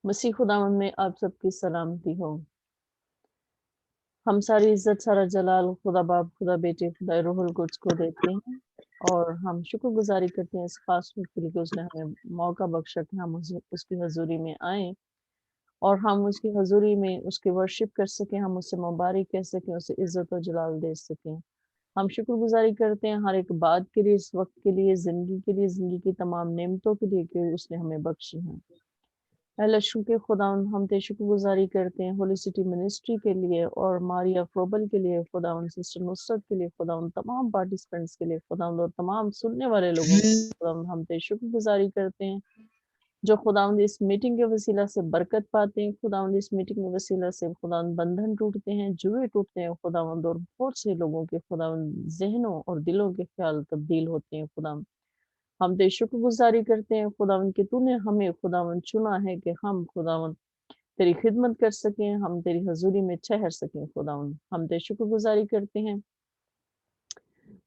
मसीह खुदावंद में आप सबकी सलामती हो। हम सारी इज़्ज़त, सारा जलाल खुदा बाप, खुदा बेटे, खुदा रूहुल कुद्स को देते हैं और हम शुक्रगुज़ारी करते हैं इस ख़ास वक़्त के लिए कि उसने हमें मौका बख्शा कि हम उसकी हज़ूरी में आएँ और हम उसकी हज़ूरी में उसकी वर्शिप कर सकें, हम उसे मुबारक कह सकें, उसे इज़्ज़त और जलाल दे सकें। हम शुक्रगुज़ारी करते हैं हर एक बात के लिए, इस वक़्त के लिए, ज़िंदगी की तमाम नेमतों के लिए कि उसने हमें बख्शी हैं। अल्लाह शुक्र खुदावंद हम ते शुक्रगुज़ारी करते हैं होली सिटी मिनिस्ट्री के लिए और मारिया फ्रोबल के लिए खुदावंद, सिस्टर नुसरत के लिए खुदावंद, तमाम पार्टिसिपेंट्स के लिए खुदावंद और तमाम सुनने वाले लोगों के लिए खुदावंद हम ते शुक्रगुज़ारी करते हैं जो खुदावंद इस मीटिंग के वसीला से बरकत पाते हैं। खुदावंद इस मीटिंग के वसीला से खुदावंद बंधन टूटते हैं, जुए टूटते हैं खुदावंद और बहुत से लोगों के खुदावंद ज़हनों और दिलों के ख्याल तब्दील होते हैं खुदावंद। हम तेरी शुक्रगुज़ारी करते हैं खुदावंद कि तूने हमें खुदावंद चुना है कि हम खुदावंद तेरी खिदमत कर सकें, हम तेरी हज़ूरी में ठहर सकें खुदावंद। हम तेरी शुक्रगुज़ारी करते हैं।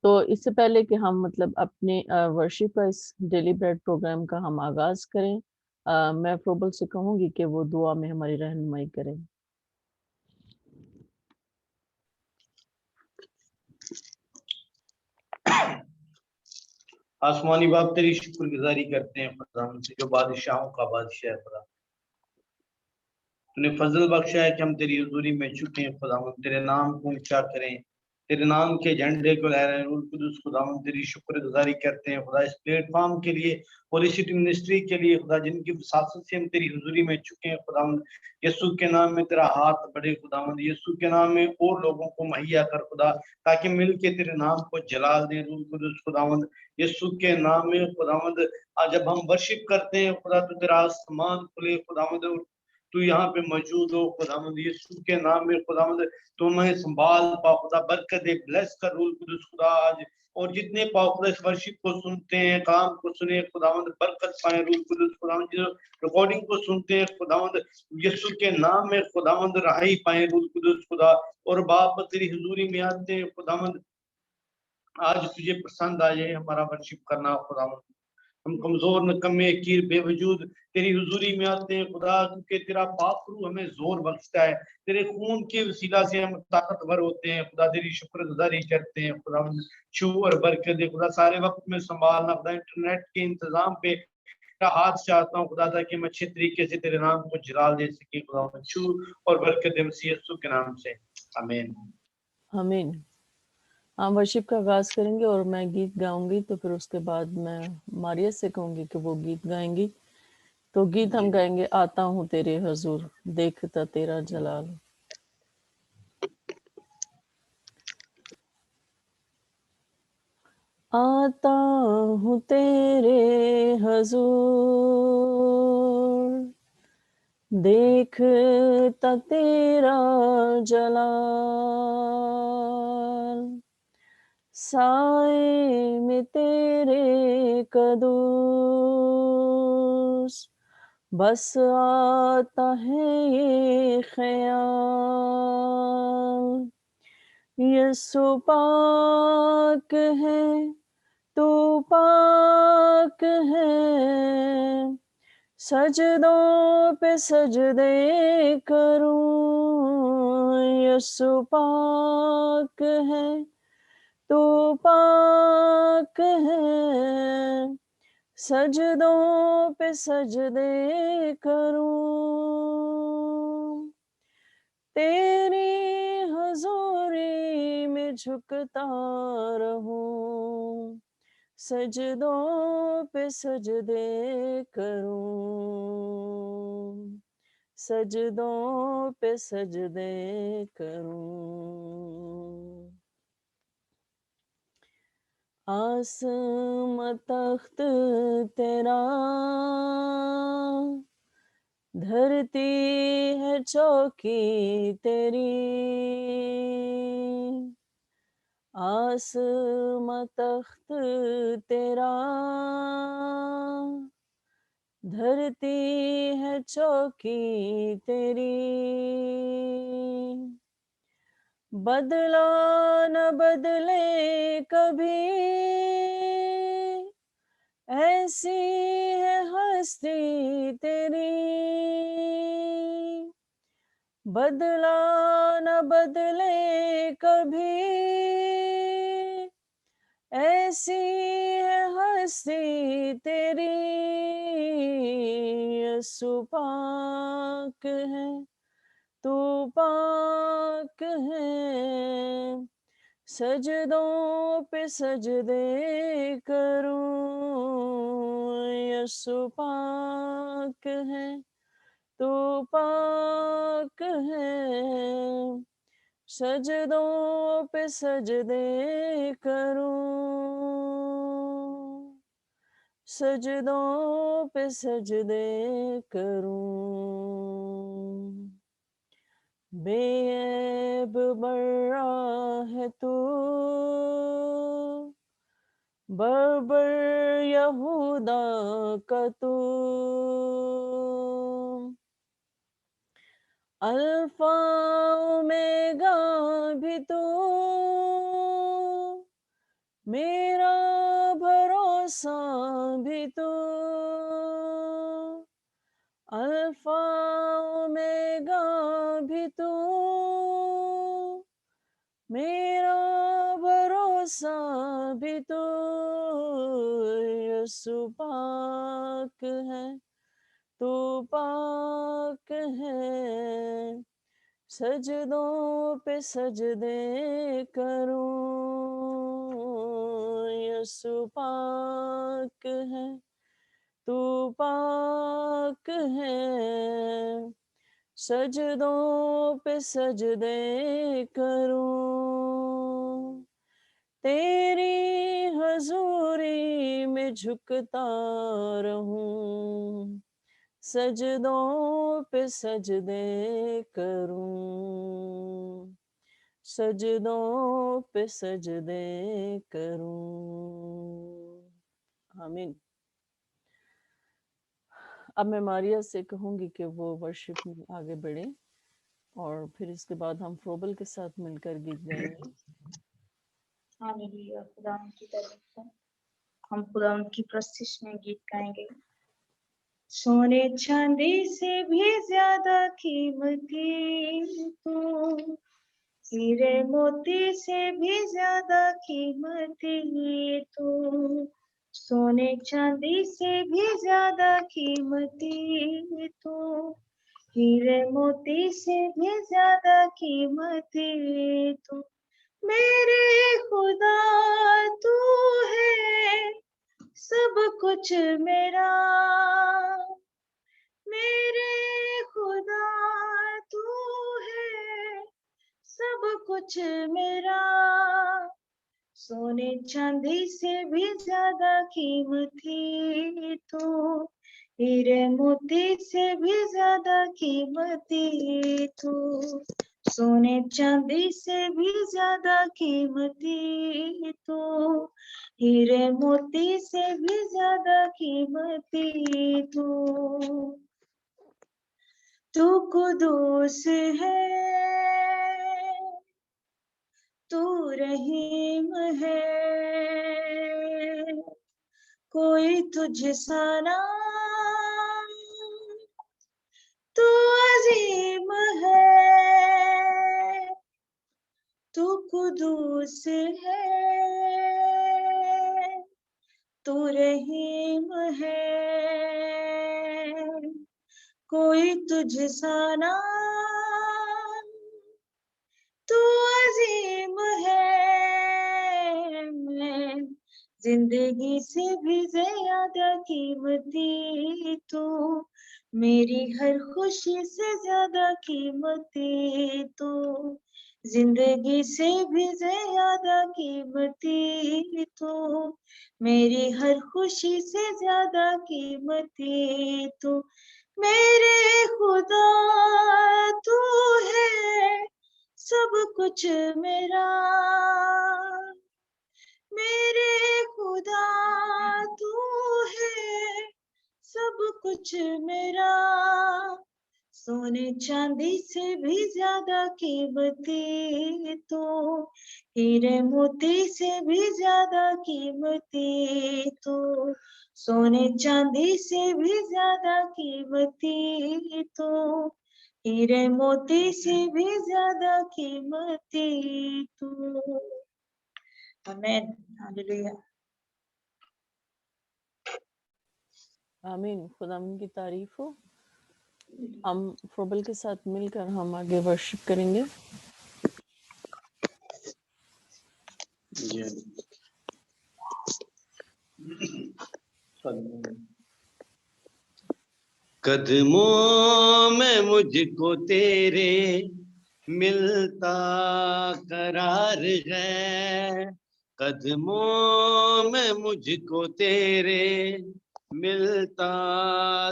तो इससे पहले कि हम मतलब अपने वर्शिप का इस डेली ब्रेड प्रोग्राम का हम आगाज़ करें, मैं प्रोबल से कहूँगी कि वो दुआ में हमारी रहनुमाई करें। आसमानी बाप तेरी शुक्रगुजारी करते हैं खुदा से जो बादशाहों का बादशाह है खुदा। तूने फजल बख्शा है कि हम तेरी हुजूरी में झुके हैं खुदा, तेरे नाम को ऊंचा करें, तेरे नाम के झंडे को लहराएं। रूह कुदुस खुदा तेरी शुक्रगुजारी करते हैं खुदा इस प्लेटफॉर्म के लिए, होली सिटी मिनिस्ट्री के लिए खुदा, जिनकी वसासत से हम तेरी हुजूरी में झुके हैं खुदा। यीशु के नाम में तेरा हाथ बढ़े खुदा, यीशु के नाम में और लोगों को मुहैया कर खुदा, ताकि मिल के तेरे नाम को जलाल दें। रूह कुदुस खुदा यीशु के नाम में खुदावंद, आज जब हम वर्शिप करते हैं खुदा तो तेरा आसमान खुले खुदावंद, तू यहाँ पे मौजूद हो खुदावंद। यीशु के नाम में खुदावंद तुम्हें संभाल पा खुदा, बरकत दे, ब्लेस कर रूल कुदुस खुदा आज। और जितने पाओ खुदा इस वर्शिप को सुनते हैं, काम को सुने खुदावंद, बरकत पाए रूल कुदुस खुदावंद। जो रिकॉर्डिंग को सुनते हैं खुदावंद, यीशु के नाम में खुदावंद रहाई पाए रूल कुदुस खुदा। और बाप तेरी हुजूरी में आते हैं खुदावंद, आज तुझे पसंद आ जाए हमारा वर्शिप करना खुदावंद। हम कमजोर नकम्मे कीर बेवजूद तेरी हुजूरी में आते हैं खुदा, क्योंकि तेरा पाक रूह हमें जोर बख्शता है, तेरे खून के वसीला से हम ताकतवर होते हैं खुदा। तेरी शुक्रगुजारी करते हैं खुदा, छू और बरकत दे खुदा, सारे वक्त में संभालना खुदा, इंटरनेट के इंतजाम पे हाथ चाहता हूँ खुदा, ताकि हम अच्छे तरीके से तेरे नाम को जलाल दे सके खुदा। छू और बरकत दे मसीह यीशु के नाम से, आमीन आमीन। हम वर्शिप का आगाज़ करेंगे और मैं गीत गाऊँगी, तो फिर उसके बाद मैं मारिया से कहूँगी कि वो गीत गाएँगी। तो गीत हम गाएंगे, आता हूँ तेरे हजूर देखता तेरा जलाल। आता हूँ तेरे हजूर देखता तेरा जलाल, साए में तेरे कदूस बस आता है ये ख्याल, यीशु पाक है, तू पाक है, सजदों पे सजदे करूं। यीशु पाक है, तू पाक है, सजदों पे सजदे करूं। तेरी हजूरी में झुकता रहूं, सजदों पे सजदे करूं, सजदों पे सजदे करूं। आसमां तख्त तेरा, धरती है चौकी तेरी। आसमां तख्त तेरा, धरती है चौकी तेरी। बदला न बदले कभी, ऐसी है हस्ती तेरी। बदला न बदले कभी, ऐसी है हस्ती तेरी, यसु पाक है, तू पाक है। सजदों पे सजदे करूं, यसु पाक है, तू पाक है। सजदों पे सजदे करूं, सजदों पे सजदे करूं। बेऐब बर्रा है तू, बर्बर यहूदा का तू, अल्फा ओमेगा भी तू, मेरा भरोसा भी तू, अल्फा ओमेगा भी तू, मेरा भरोसा भी तू, यसु पाक है, तू पाक है। सजदों पे सजदे करूं, यसु पाक है, तू पाक है। सजदों पे सजदे करूं, तेरी हजूरी में झुकता रहूं, सजदों पे सजदे करूं, सजदों पे सजदे करूं। आमीन। अब मैं मारिया से कहूंगी कि वो वर्शिप में आगे बढ़े और फिर इसके बाद हम फ्रोबल के साथ मिलकर गीत गाएंगे। हालेलुया। खुदा की तरफ से हम खुदा की प्रस्तिश में गीत गाएंगे। सोने चांदी से भी ज्यादा कीमती तू, हीरे मोती से भी ज्यादा कीमती तू, सोने चांदी से भी ज्यादा कीमती तू, हीरे मोती से भी ज्यादा कीमती तू, मेरे खुदा तू है सब कुछ मेरा, मेरे खुदा तू है सब कुछ मेरा, सोने चांदी से भी ज्यादा कीमती तू, हीरे मोती से भी ज्यादा कीमती तू, सोने चांदी से भी ज्यादा कीमती तू, हीरे मोती से भी ज्यादा कीमती तू, तू कुदूस है, तू रहीम है, कोई तुझसा ना, तू अजीम है, तू कुदूस है, तू रहीम है, कोई तुझसा ना, तू अजीम है। मैं जिंदगी से भी ज्यादा कीमती तू, मेरी हर खुशी से ज्यादा कीमती तू, जिंदगी से भी ज्यादा कीमती तू, मेरी हर खुशी से ज्यादा कीमती तू, मेरे खुदा तू है सब कुछ मेरा, मेरे खुदा तू है सब कुछ मेरा, सोने चांदी से भी ज्यादा कीमती तू, हीरे मोती से भी ज्यादा कीमती तू, सोने चांदी से भी ज्यादा कीमती तू, हीरे मोती से भी ज्यादा कीमती तू। आमीन, हालेलुया। आमीन, खुदावंद की तारीफ हो। हम फ्रोबल के साथ मिलकर हम आगे वर्शिप करेंगे। कदमों में मुझको तेरे मिलता करार है, कदमों में मुझको तेरे मिलता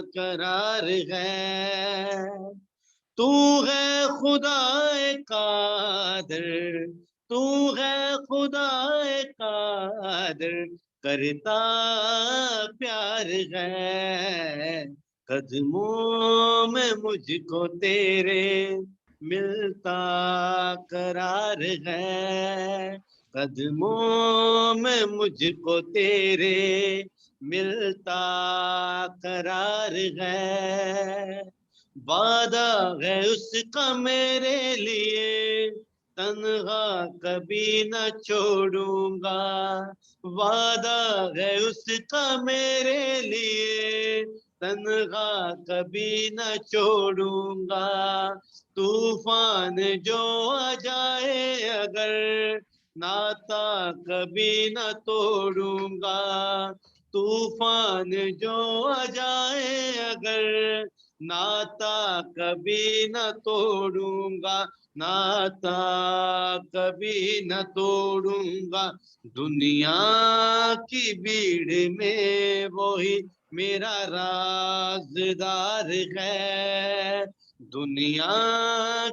करार है। तू है खुदाए कादिर, तू है खुदाए कादिर, करता प्यार है। कदमों में मुझको तेरे मिलता करार है, कदमों में मुझको तेरे मिलता करार है। वादा है उसका मेरे लिए, तन्हा कभी न छोड़ूंगा। वादा है उसका मेरे लिए, तन्हा कभी न छोड़ूंगा। तूफान जो आ जाए अगर, नाता कभी न तोड़ूंगा। तूफान जो आ जाए अगर, नाता कभी न तोड़ूंगा, नाता कभी न तोड़ूंगा। दुनिया की भीड़ में वही मेरा राज़दार है, दुनिया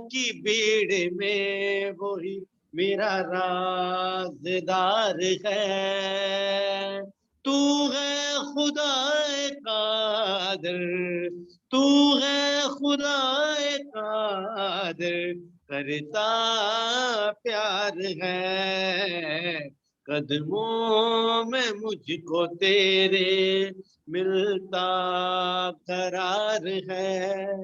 की भीड़ में वही मेरा राज़दार है। तू है खुदाए कादिर, तू है खुदाए कादिर, करता प्यार है। कदमों में मुझको तेरे मिलता करार है।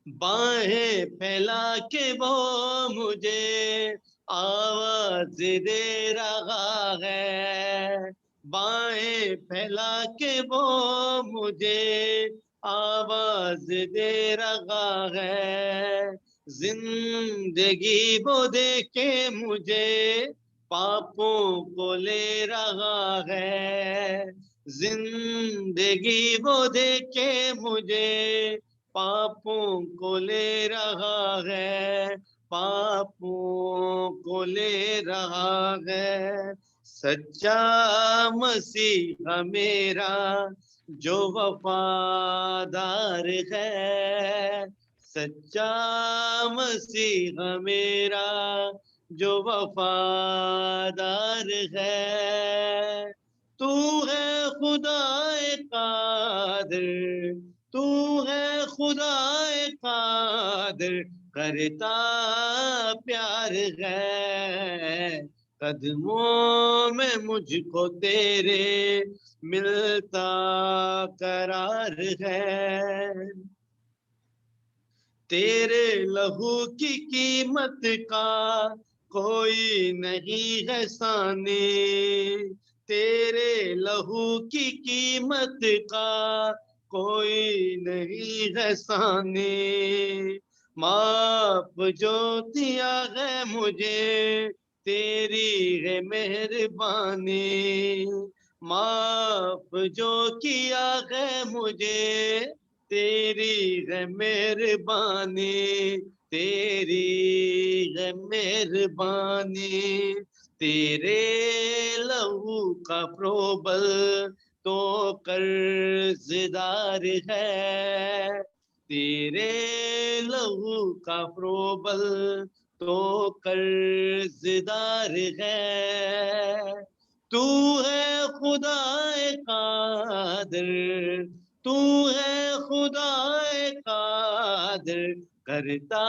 बाहें फैला के वो मुझे आवाज दे रहा है, बाहें फैला के वो मुझे आवाज दे रहा है। जिंदगी वो दे के मुझे पापों को ले रहा है, जिंदगी वो दे के मुझे पापों को ले रहा है, पापों को ले रहा है। सच्चा मसीहा मेरा जो वफादार है, सच्चा मसीहा मेरा जो वफादार है। तू है खुदाए कादिर, तू है खुदाए कादिर, करता प्यार है। कदमों में मुझको तेरे मिलता करार है। तेरे लहू की कीमत का कोई नहीं है सानी, तेरे लहू की कीमत का कोई नहीं है सानी। माफ जो दिया है मुझे तेरी है मेहरबानी, माफ जो किया है मुझे तेरी है मेहरबानी, तेरी है मेहरबानी। तेरे लहू का प्रोबल तो कर्जदार है, तेरे लहू का प्रोबल तो कर्जदार है। तू है खुदाए कादिर, तू है खुदाए कादिर, करता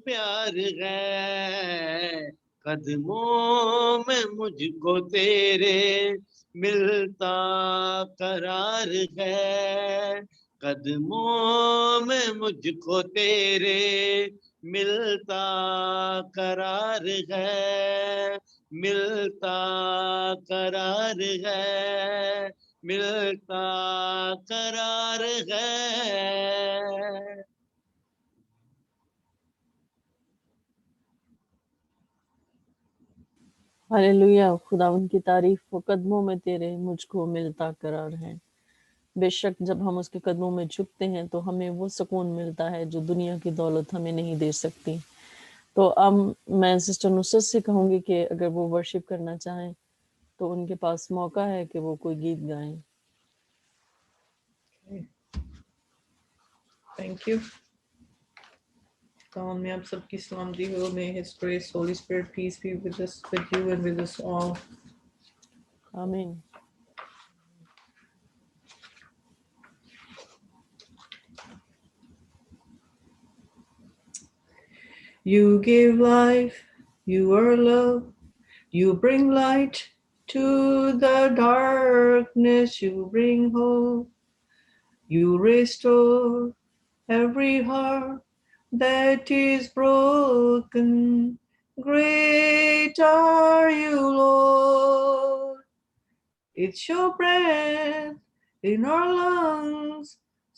प्यार है। कदमों में मुझको तेरे मिलता करार है, قدموں میں مجھ کو تیرے ملتا قرار ہے، ملتا قرار ہے، ملتا قرار ہے۔ ہاللویا، خداوند کی تعریف ہو، قدموں میں تیرے مجھ کو ملتا قرار ہے۔ بے شک جب ہم اس کے قدموں میں جھکتے ہیں تو ہمیں وہ سکون ملتا ہے جو دنیا کی دولت ہمیں نہیں دے سکتی۔ تو اب میں سسٹر نصرت سے کہوں گی کہ اگر وہ ورشپ کرنا چاہیں تو ان کے پاس موقع ہے کہ وہ کوئی گیت گائیں۔ Thank you. خداوند میں آپ سب کی سلامتی ہو۔ May His grace, Holy Spirit, peace be with us, with you and with us all. آمین۔ You give life, you are love, you bring light to the darkness, you bring hope, you restore every heart that is broken. Great are you, Lord. It's your breath in our lungs,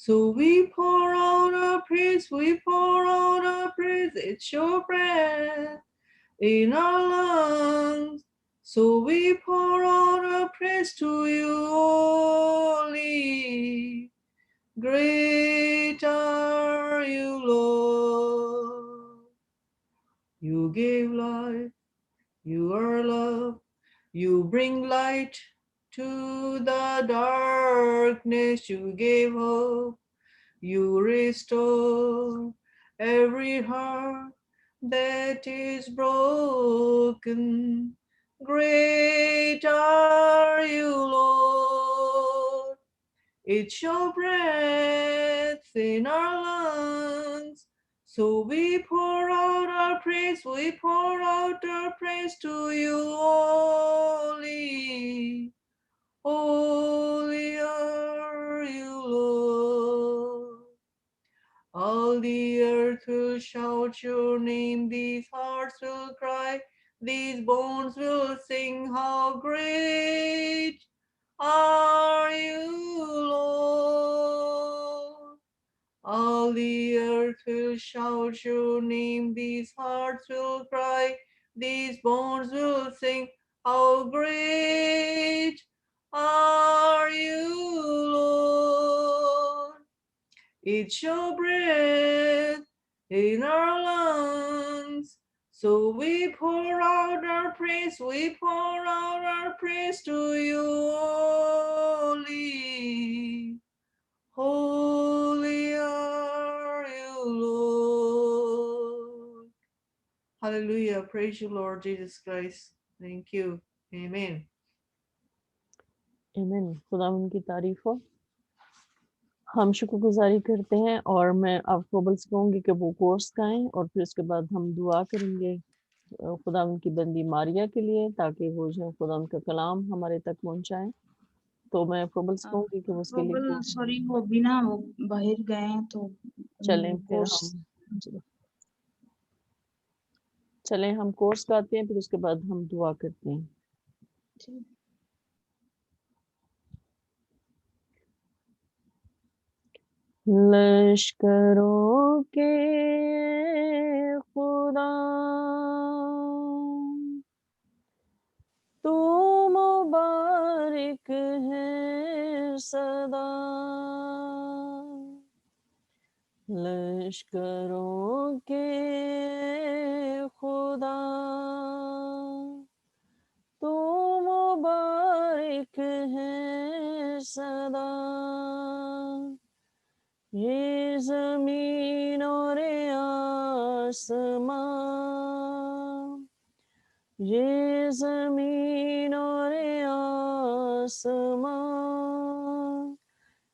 so we pour out our praise, we pour out our praise. It's your breath in our lungs, so we pour out our praise to you only. Great are you, Lord. You gave life, you are love, you bring light to the darkness, you gave hope, you restore every heart that is broken. Great are you, Lord. It's your breath in our lungs, so we pour out our praise, we pour out our praise to you only. Holy are you, Lord. All the earth will shout your name, these hearts will cry, these bones will sing, how great are you, Lord. All the earth will shout your name, these hearts will cry, these bones will sing, how great are you, Lord. It's your breath in our lungs, so we pour out our praise, we pour out our praise to you only. Holy are you, Lord. Hallelujah. Praise you, Lord Jesus Christ. Thank you. Amen. آمین، خداوند کی تعریف ہو۔ ہم شکر گزاری کرتے ہیں اور میں آپ کوبل سے کہوں گی کہ وہ کورس گائیں اور پھر اس کے بعد ہم دعا کریں گے خداوند کی بندی ماریا کے لیے تاکہ وہ جو ہے خداوند کا کلام ہمارے تک پہنچائیں۔ تو میں کوبل سے کہوں گی کہ وہ اس کے لیے کورس سوری وہ بنا وہ باہر گئے ہیں تو چلیں پھر ہم کورس گاتے ہیں، پھر اس کے بعد ہم دعا کرتے ہیں۔ لشکروں کے خدا تو مبارک ہے سدا، لشکروں کے خدا تو مبارک ہے سدا، یہ زمین اور آسمان، یہ زمین اور آسمان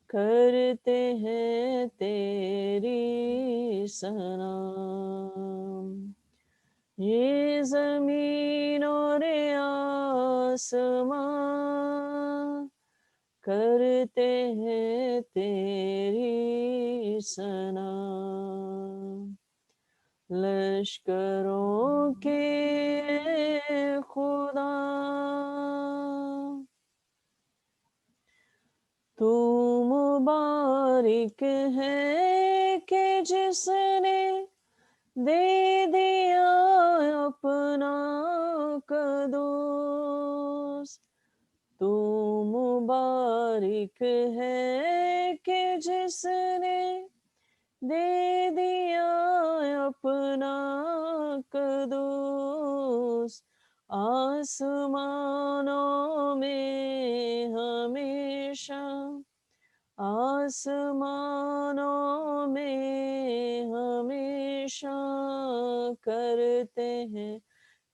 کرتے ہیں تیری ثنا، یہ زمین اور آسمان करते हैं तेरी सना। लश्करों के खुदा तू मुबारक है कि जिसने दे दिया अपना कदूस। तू मुबारक है कि जिसने दे दिया अपना कदूस। आसमानों में हमेशा, आसमानों में हमेशा करते हैं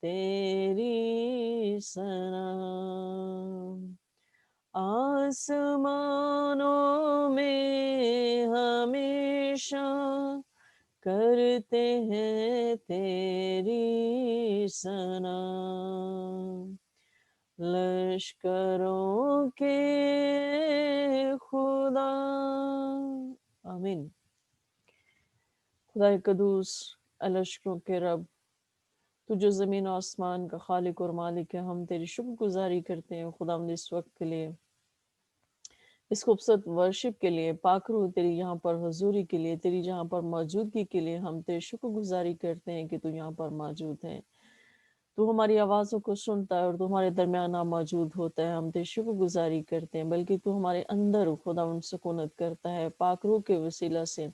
तेरी सना। आसमानों में हमेशा करते हैं तेरी सना। लश्करों के खुदा। आमीन। खुदा कदूस, लश्करों के रब, तू जो ज़मीन और आसमान का खालिक और मालिक है, हम तेरी शुक्रगुजारी करते हैं खुदावंद इस वक्त के लिए, इस खूबसूरत वर्शिप के लिए, पाकरू तेरी यहाँ पर हुजूरी के लिए, तेरी यहाँ पर मौजूदगी के लिए हम तेरी शुक्रगुजारी करते हैं कि तू यहाँ पर मौजूद है। तू हमारी आवाज़ों को सुनता है और तू हमारे दरमियान मौजूद होता है। हम तेरी शुक्रगुजारी करते हैं, बल्कि तू हमारे अंदर खुदावंद सुकूनत करता है। पाकरू के वसीला से,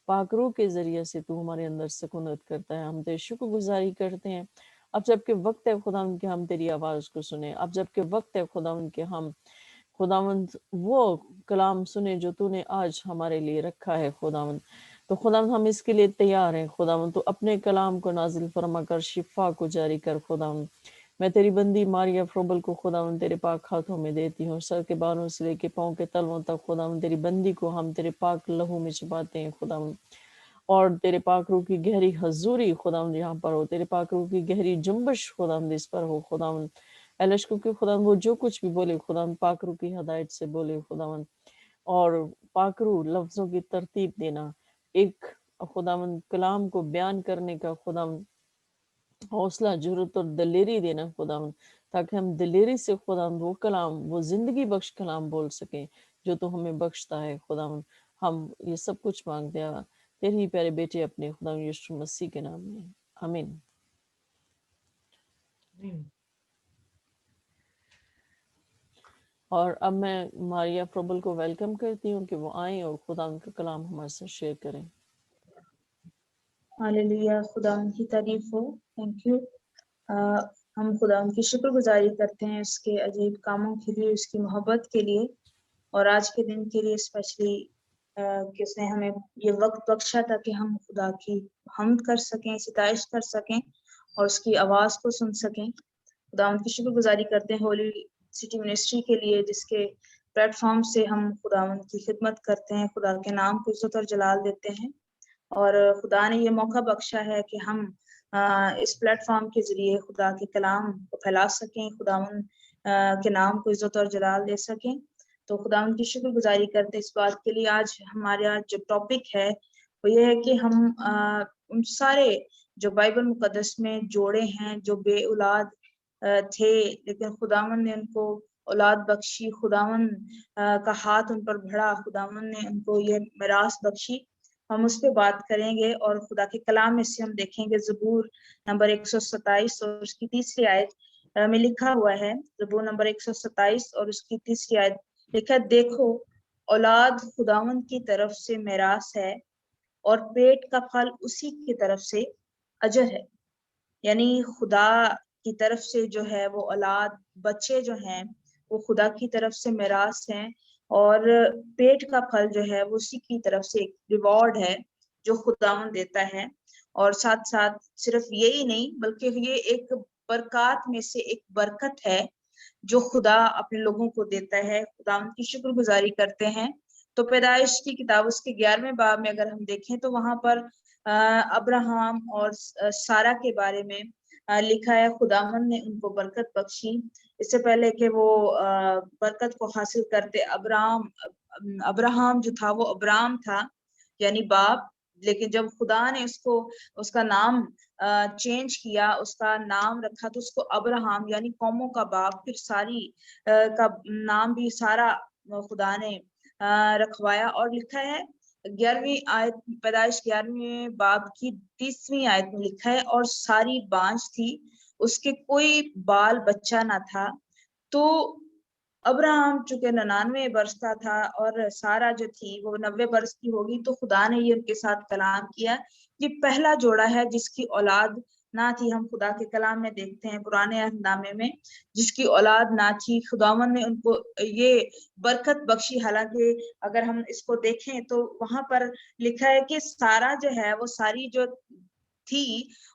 पाकरू के ज़रिए से तू हमारे अंदर सुकूनत करता है। हम तेरी शुक्रगुजारी करते हैं। अब जबकि वक्त है खुदावंद के हम तेरी आवाज़ को सुने, अब जबकि वक्त है खुदावंद के हम खुदावंद वो कलाम सुने जो तूने आज हमारे लिए रखा है खुदावंद। तो खुदावंद हम इसके लिए तैयार हैं खुदावंद। तो अपने कलाम को नाजिल फरमा कर, शिफा को जारी कर खुदावंद। मैं तेरी बंदी मारिया फ्रोबल को खुदावंद तेरे पाक हाथों में देती हूँ। सर के बालों से लेके पाँव के तलवों तक खुदावंद तेरी बंदी को हम तेरे पाक लहू में छुपाते हैं खुदावंद। और तेरे पाक रूह की गहरी हजूरी खुदावंद यहाँ पर हो, तेरे पाक रूह की गहरी जुम्बश खुदावंद इस पर हो खुदावंद। लश्कों के खुदावंद वो जो कुछ भी बोले खुदावंद पाक रूह की हदायत से बोले खुदावंद। और पाक रूह लफ्ज़ों की तरतीब देना, एक खुदावंद कलाम को बयान करने का खुदावंद हौसला, जुर्रत और दिलेरी देना खुदावंद, ताकि हम दिलेरी से खुदावंद वो कलाम, वो जिंदगी बख्श कलाम बोल सकें जो तो हमें बख्शता है खुदावंद। हम ये सब कुछ मांगते हैं तेरे ही प्यारे बेटे अपने खुदावंद यीशु मसीह के नाम में, आमीन। और अब मैं मारिया फ्रोबल को वेलकम करती हूँ कि वो आए और खुदा उनका कलाम हमारे साथ शेयर करें। हालेलुया, खुदा की तारीफ हो। Thank you. हम खुदा की शुक्रगुजारी करते हैं उसके अजीब कामों के लिए, उसकी मोहब्बत के लिए, और आज के दिन के लिए स्पेशली कि उसने हमें ये वक्त बख्शा ताकि हम खुदा की हमद कर सकें, सिताइश कर सकें और उसकी आवाज़ को सुन सकें। खुदा उनकी शुक्रगुजारी करते हैं होली सिटी मिनिस्ट्री के लिए, जिसके प्लेटफॉर्म से हम खुदा की खिदमत करते हैं, खुदा के नाम को इज्जत और जलाल देते हैं। और खुदा ने ये मौका बख्शा है कि हम इस प्लेटफॉर्म के जरिए खुदा के कलाम को फैला सकें, खुदावन के नाम को इज्जत और जलाल दे सकें। तो खुदावन की शुक्रगुजारी करते इस बात के लिए। आज हमारा जो टॉपिक है वो ये है कि हम उन सारे जो बाइबल मुकद्दस में जोड़े हैं जो बे औलाद थे, लेकिन खुदावन ने उनको औलाद बख्शी, खुदावन का हाथ उन पर बढ़ा, खुदावन ने उनको ये मिरास बख्शी। हम उस पर बात करेंगे और खुदा के कलाम में से हम देखेंगे ज़बूर नंबर 127 और उसकी तीसरी आयत में लिखा हुआ है। ज़बूर नंबर 127 और उसकी तीसरी आयत लिखा है, देखो औलाद खुदावन की तरफ से मिरास है और पेट का फल उसी की तरफ से अजर है। यानी खुदा की तरफ से जो है वो औलाद, बच्चे जो हैं वो खुदा की तरफ से मिरास हैं, और पेट का फल जो है वो उसी की तरफ से एक रिवॉर्ड है जो खुदावन देता है। और साथ साथ सिर्फ यही नहीं बल्कि ये एक बरकत में से एक बरकत है जो खुदा अपने लोगों को देता है। खुदावन की शुक्रगुजारी करते हैं। तो पैदाइश की किताब उसके 11वें बाब में अगर हम देखें तो वहां पर अब्राहम और सारा के बारे में लिखा है खुदावन ने उनको बरकत बख्शी। इससे पहले कि वो बरकत को हासिल करते, अब्राहम जो था वो अब्राम था यानी बाप, लेकिन जब खुदा ने उसका नाम चेंज किया, उसका नाम रखा तो उसको अब्राहम यानी कौमों का बाप, फिर सारी का नाम भी सारा खुदा ने रखवाया। और लिखा है 11वीं आयत, पैदाइश 11वें बाब की 30वीं आयत में लिखा है, और सारी बांझ थी, उसके कोई बाल बच्चा ना था। तो अब्राहम चूंकि 99 वर्ष का था और सारा जो थी वो 90 वर्ष की होगी, तो खुदा ने ये उनके साथ कलाम किया। ये पहला जोड़ा है जिसकी औलाद ना थी। हम खुदा के कलाम में देखते हैं पुराने अहदनामे में, जिसकी औलाद ना थी, खुदावन ने उनको ये बरकत बख्शी। हालांकि अगर हम इसको देखें तो वहां पर लिखा है कि सारा जो है वो सारी जो थी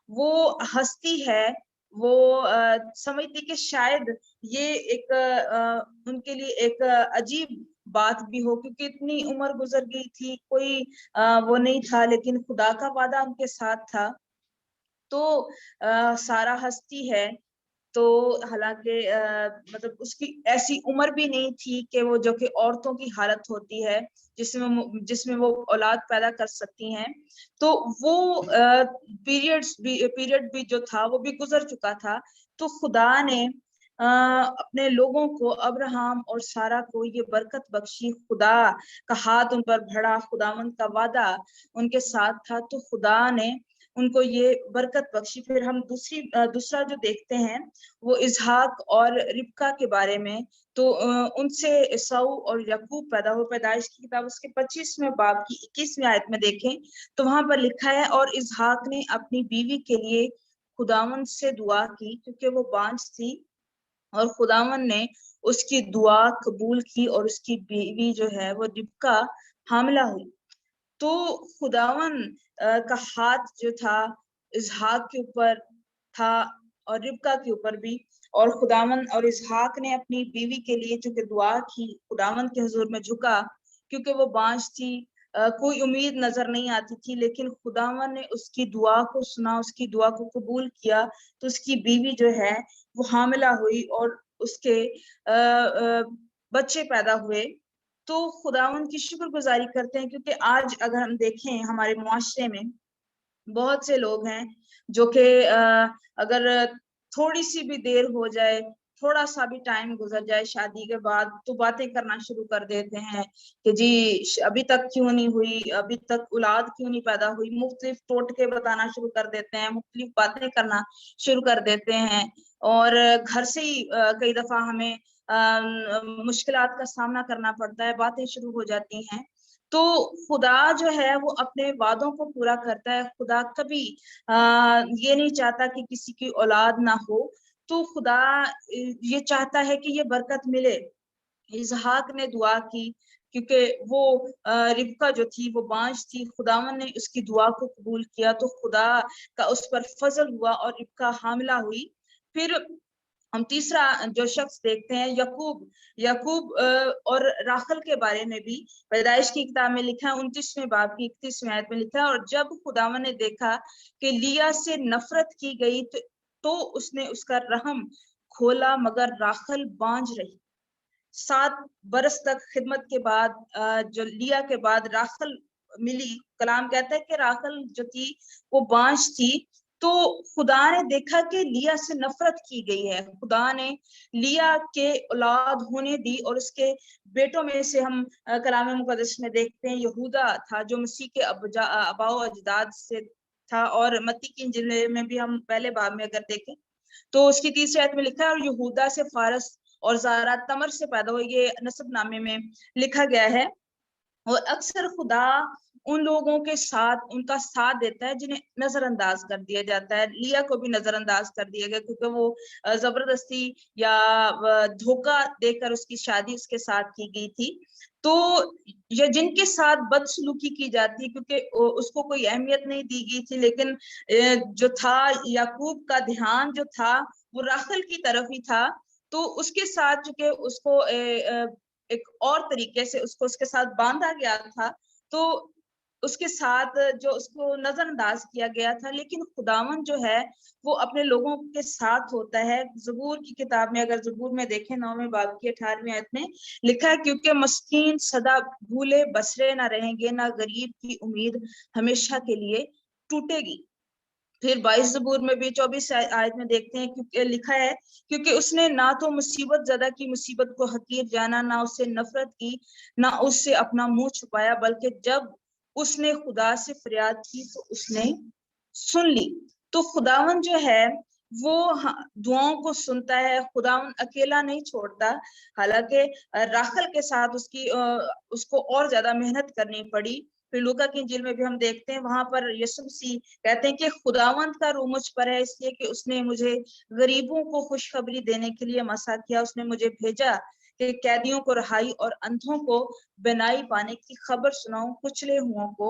वो हस्ती है, वो समझती कि शायद ये एक उनके लिए एक अजीब बात भी हो, क्योंकि इतनी उम्र गुजर गई थी, कोई वो नहीं था, लेकिन खुदा का वादा उनके साथ था। तो सारा हस्ती है, तो हालांकि मतलब उसकी ऐसी उम्र भी नहीं थी कि वो जो कि औरतों की हालत होती है जिसमें वो औलाद पैदा कर सकती हैं। तो वो पीरियड भी जो था वो भी गुजर चुका था। तो खुदा ने अपने लोगों को, अब्राहम और सारा को ये बरकत बख्शी। खुदा का हाथ उन पर बढ़ा, खुदावंद का वादा उनके साथ था, तो खुदा ने उनको ये बरकत बख्शी। फिर हम दूसरा जो देखते हैं वो इसहाक और रिबका के बारे में। तो उनसे एसाऊ और याकूब पैदा हुए। पैदाइश की किताब उसके 25वें बाब की 21वीं आयत में देखें तो वहां पर लिखा है, और इसहाक ने अपनी बीवी के लिए खुदावन से दुआ की क्योंकि वो बांझ थी, और खुदावन ने उसकी दुआ कबूल की और उसकी बीवी जो है वो रिबका हामिला हुई। तो खुदावन का हाथ जो था इसहाक के ऊपर था और रिबका के ऊपर भी, और खुदावन और इसहाक ने अपनी बीवी के लिए चूंकि दुआ की, खुदावन के हुजूर में झुका क्योंकि वो बांझ थी, कोई उम्मीद नजर नहीं आती थी, लेकिन खुदावन ने उसकी दुआ को सुना, उसकी दुआ को कबूल किया। तो उसकी बीवी जो है वो हामिला हुई और उसके बच्चे पैदा हुए। तो खुदावन की शुक्रगुजारी करते हैं, क्योंकि आज अगर हम देखें हमारे मुआशरे में बहुत से लोग हैं जो कि अगर थोड़ी सी भी देर हो जाए, थोड़ा सा भी टाइम गुजर जाए शादी के बाद, तो बातें करना शुरू कर देते हैं कि जी अभी तक क्यों नहीं हुई, अभी तक औलाद क्यों नहीं पैदा हुई। मुख्तलिफ टोटके बताना शुरू कर देते हैं, मुख्तलिफ बातें करना शुरू कर देते हैं, और घर से ही कई दफा हमें मुश्किलात का सामना करना पड़ता है, बातें शुरू हो जाती हैं। तो खुदा जो है वो अपने वादों को पूरा करता है। खुदा कभी ये नहीं चाहता कि किसी की औलाद ना हो। तो खुदा ये चाहता है कि ये बरकत मिले। इसहाक ने दुआ की क्योंकि वो रिबका जो थी वो बांझ थी, खुदावन ने उसकी दुआ को कबूल किया, तो खुदा का उस पर फजल हुआ और रिबका हामिला हुई। फिर हम तीसरा जो शख्स देखते हैं याकूब और राखल के बारे में भी पैदाइश की किताब में लिखा है 29वें बाब की 31वीं आयत में लिखा है, और जब खुदावन ने देखा कि लिया से नफरत की गई तो उसने उसका रहम खोला, मगर राखल बांझ रही। 7 बरस तक खिदमत के बाद जो लिया के बाद राखल मिली, कलाम कहता है कि राखल जो थी वो बांझ थी। तो खुदा ने देखा कि लिया से नफरत की गई है, खुदा ने लिया के औलाद होने दी, और उसके बेटों में से हम कलाम मुकद्दस में देखते हैं यहूदा था जो मसीह के अबाओ अजदाद से था, और मत्ती की इंजील में भी हम पहले बाब में अगर देखें तो उसकी 30वीं आयत में लिखा है, और यहूदा से फारस और जारा तमर से पैदा हुई, ये नसबनामे में लिखा गया है। और अक्सर खुदा उन लोगों के साथ उनका साथ देता है जिन्हें नजरअंदाज कर दिया जाता है। लिया को भी नजरअंदाज कर दिया गया क्योंकि वो जबरदस्ती या धोखा देकर उसकी शादी उसके साथ की गई थी। तो ये जिनके साथ बदसलूकी की जाती क्योंकि उसको कोई अहमियत नहीं दी गई थी, लेकिन जो था याकूब का ध्यान जो था वो राखल की तरफ ही था, तो उसके साथ चूंकि उसको एक और तरीके से उसको उसके साथ बांधा गया था, तो उसके साथ जो उसको नजरअंदाज किया गया था, लेकिन खुदावन जो है वो अपने लोगों के साथ होता है। ज़बूर की किताब में अगर ज़बूर में देखें 9वें बाब की 18वीं आयत में लिखा है, क्योंकि मस्कीन सदा भूले बसरे ना रहेंगे, ना गरीब की उम्मीद हमेशा के लिए टूटेगी। फिर 22 ज़बूर में भी 24 आयत में देखते हैं, क्योंकि लिखा है, क्योंकि उसने ना तो मुसीबत ज़दा की मुसीबत को हकीर जाना, ना उससे नफरत की, ना उससे अपना मुंह छुपाया, बल्कि जब उसने खुदा से फरियाद की तो उसने सुन ली। तो खुदावन जो है वो दुआओं को सुनता है, खुदावन अकेला नहीं छोड़ता। हालांकि राखल के साथ उसको और ज्यादा मेहनत करनी पड़ी। फिर लूका की इंजील में भी हम देखते हैं, वहां पर यीशु मसीह कहते हैं कि खुदावंत का रूह मुझ पर है, इसलिए कि उसने मुझे गरीबों को खुशखबरी देने के लिए मसा किया। उसने मुझे भेजा कि कैदियों को रिहाई और अंधों को बिनाई पाने की खबर सुनाऊं, कुचले हुओं को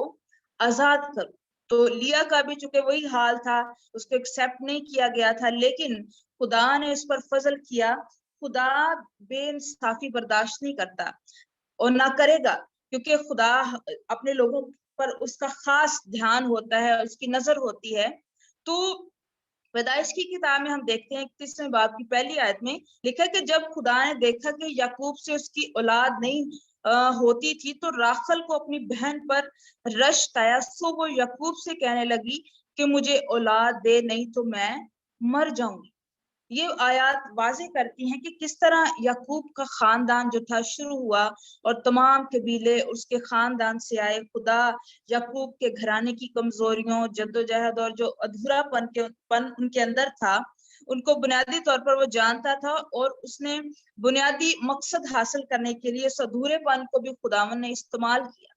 आजाद करूं। तो लिया का भी चूंकि वही हाल था, उसको एक्सेप्ट नहीं किया गया था, लेकिन खुदा ने उस पर फजल किया। खुदा बेइंसाफी बर्दाश्त नहीं करता और ना करेगा, क्योंकि खुदा अपने लोगों पर उसका खास ध्यान होता है, उसकी नजर होती है। तो पैदाइश की किताब में हम देखते हैं 31वें बाब की पहली आयत में लिखा है कि जब खुदा ने देखा कि याकूब से उसकी औलाद नहीं होती थी, तो राखल को अपनी बहन पर रश्क आया। सो वो याकूब से कहने लगी कि मुझे औलाद दे, नहीं तो मैं मर जाऊंगी। ये आयत वाज़ेह करती हैं कि किस तरह याकूब का खानदान जो था शुरू हुआ और तमाम कबीले उसके खानदान से आए। खुदा याकूब के घराने की कमजोरियों, जद्दोजहद और जो अधूरापन उनके अंदर था, उनको बुनियादी तौर पर वो जानता था, और उसने बुनियादी मकसद हासिल करने के लिए उस अधूरेपन को भी खुदावन ने इस्तेमाल किया,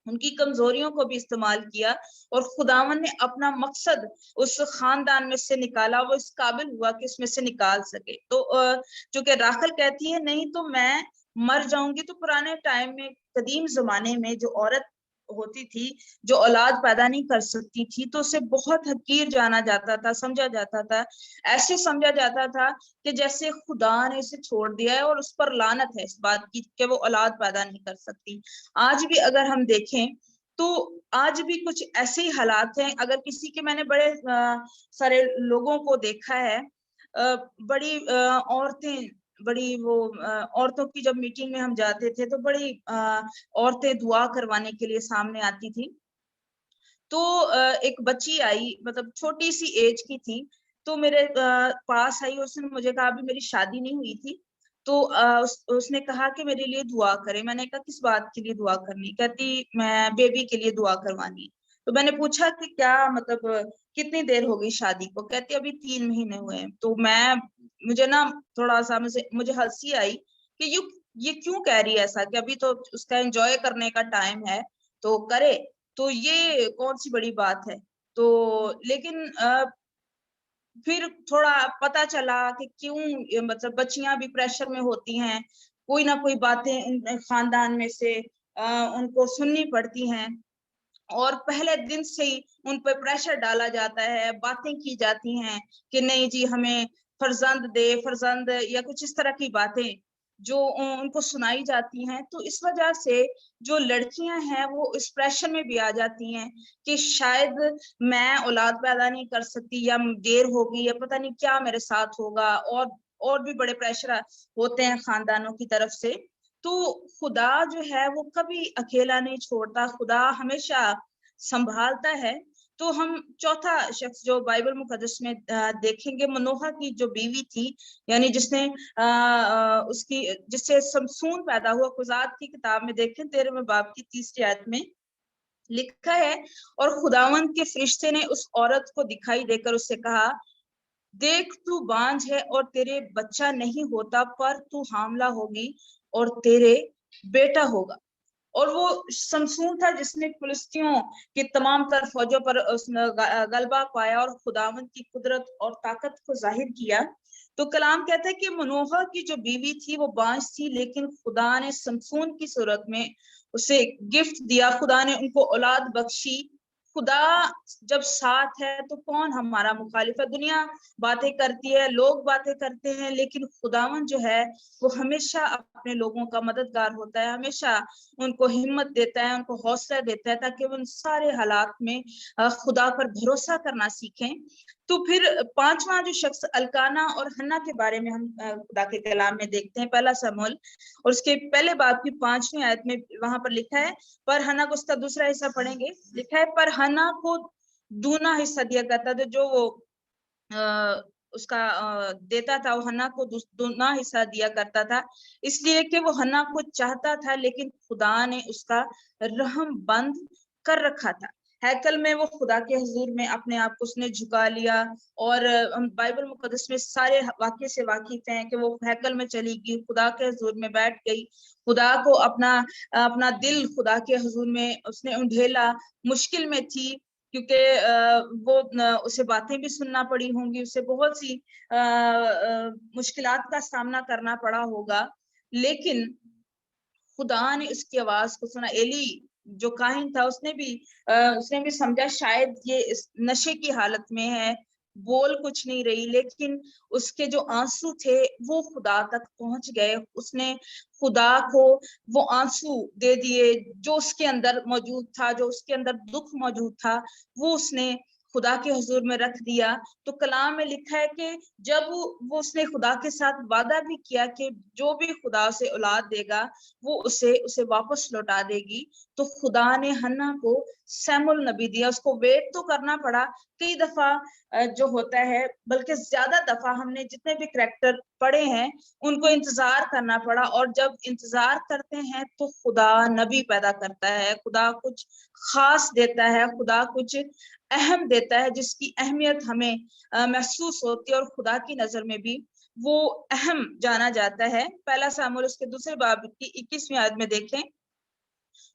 उनकी कमजोरियों को भी इस्तेमाल किया, और खुदावन ने अपना मकसद उस खानदान में से निकाला। वो इस काबिल हुआ कि उसमें से निकाल सके। तो चूंकि राखल कहती है नहीं तो मैं मर जाऊंगी, तो पुराने टाइम में, कदीम जमाने में जो औरत होती थी जो औलाद पैदा नहीं कर सकती थी, तो उसे बहुत हकीर जाना जाता था, समझा जाता था। ऐसे समझा जाता था कि जैसे खुदा ने इसे छोड़ दिया है और उस पर लानत है इस बात की कि वो औलाद पैदा नहीं कर सकती। आज भी अगर हम देखें तो आज भी कुछ ऐसे ही हालात हैं। अगर किसी के, मैंने बड़े सारे लोगों को देखा है, बड़ी औरतें, बड़ी वो औरतों की जब मीटिंग में हम जाते थे तो बड़ी औरतें दुआ करवाने के लिए सामने आती थी। तो एक बच्ची आई, मतलब छोटी सी एज की थी, तो मेरे पास आई, उसने मुझे कहा अभी मेरी शादी नहीं हुई थी, तो उसने कहा कि मेरे लिए दुआ करें। मैंने कहा किस बात के लिए दुआ करनी? कहती मैं बेबी के लिए दुआ करवानी। तो मैंने पूछा कि क्या मतलब कितनी देर हो गई शादी को? कहती अभी 3 महीने हुए हैं। तो मुझे ना थोड़ा सा मुझे हंसी आई कि ये क्यों कह रही है ऐसा, कि अभी तो उसका एंजॉय करने का टाइम है तो करे, तो ये कौन सी बड़ी बात है? तो लेकिन फिर थोड़ा पता चला कि क्यों, मतलब बच्चियां भी प्रेशर में होती हैं, कोई ना कोई बातें खानदान में से उनको सुननी पड़ती हैं, और पहले दिन से ही उन पर प्रेशर डाला जाता है, बातें की जाती हैं कि नहीं जी हमें फर्जंद दे, फर्जंद, या कुछ इस तरह की बातें जो उनको सुनाई जाती हैं। तो इस वजह से जो लड़कियां हैं वो इस प्रेशर में भी आ जाती हैं कि शायद मैं औलाद पैदा नहीं कर सकती, या देर होगी, या पता नहीं क्या मेरे साथ होगा, और भी बड़े प्रेशर होते हैं खानदानों की तरफ से। तो खुदा जो है वो कभी अकेला नहीं छोड़ता, खुदा हमेशा संभालता है। तो हम चौथा शख्स जो बाइबल मुकद्दस में देखेंगे, मनोहा की जो बीवी थी, यानी उसकी जिससे समसून पैदा हुआ। कुजात की किताब में देखें 13वें बाब की 30वीं आयत में लिखा है, और खुदावंद के फरिश्ते ने उस औरत को दिखाई देकर उससे कहा, देख तू बांझ है और तेरे बच्चा नहीं होता, पर तू हामला होगी और तेरे बेटा होगा। और वो समसून था जिसने फिलिस्तियों की तमाम तर फौजों पर उसने गलबा पाया और खुदावंद की कुदरत और ताकत को जाहिर किया। तो कलाम कहता है कि मनोहा की जो बीवी थी वो बांझ थी, लेकिन खुदा ने समसून की सूरत में उसे गिफ्ट दिया, खुदा ने उनको औलाद बख्शी, खुदा जब साथ है तो कौन हमारा मुखालिफ है। दुनिया बातें करती है, लोग बातें करते हैं, लेकिन खुदावन जो है वो हमेशा अपने लोगों का मददगार होता है, हमेशा उनको हिम्मत देता है, उनको हौसला देता है, ताकि वो उन सारे हालात में खुदा पर भरोसा करना सीखें। तो फिर पांचवा जो शख्स अल्काना और हन्ना के बारे में हम खुदा के कलाम में देखते हैं, पहला शमूएल और उसके पहले बाब की 5वीं आयत में वहां पर लिखा है, पर हन्ना को, उसका दूसरा हिस्सा पढ़ेंगे, लिखा है पर हन्ना को दूना हिस्सा दिया करता था, जो वो उसका देता था, वो हन्ना को दूना हिस्सा दिया करता था, इसलिए कि वो हन्ना को चाहता था, लेकिन खुदा ने उसका रहम बंद कर रखा था। हैकल में वो खुदा के हुजूर में अपने आप को उसने झुका लिया, और हम बाइबल मुकद्दस में सारे वाक्य से वाकिफ हैं कि वो हैकल में चली गई, खुदा के हुजूर में बैठ गई, खुदा को अपना दिल खुदा के हुजूर में उसने उंडेला, मुश्किल में थी, क्योंकि वो उसे बातें भी सुनना पड़ी होंगी, उसे बहुत सी मुश्किलात का सामना करना पड़ा होगा, लेकिन खुदा ने उसकी आवाज को सुना। एली जो काहिन था उसने भी समझा शायद ये इस नशे की हालत में है, बोल कुछ नहीं रही, लेकिन उसके जो आंसू थे वो खुदा तक पहुंच गए। उसने खुदा को वो आंसू दे दिए जो उसके अंदर मौजूद था, जो उसके अंदर दुख मौजूद था, वो उसने खुदा के हुजूर में रख दिया। तो कलाम में लिखा है कि जब वो उसने खुदा के साथ वादा भी किया कि जो भी खुदा से औलाद देगा वो उसे वापस लौटा देगी, तो खुदा ने हन्ना को सैमुल नबी दिया। उसको वेट तो करना पड़ा कई दफा, जो होता है, बल्कि ज्यादा दफा हमने जितने भी करैक्टर पढ़े हैं उनको इंतजार करना पड़ा, और जब इंतजार करते हैं तो खुदा नबी पैदा करता है, खुदा कुछ खास देता है, खुदा कुछ अहम देता है जिसकी अहमियत हमें महसूस होती है, और खुदा की नजर में भी वो अहम जाना जाता है। पहला शमूएल उसके दूसरे बाब की 21वीं आयत में देखें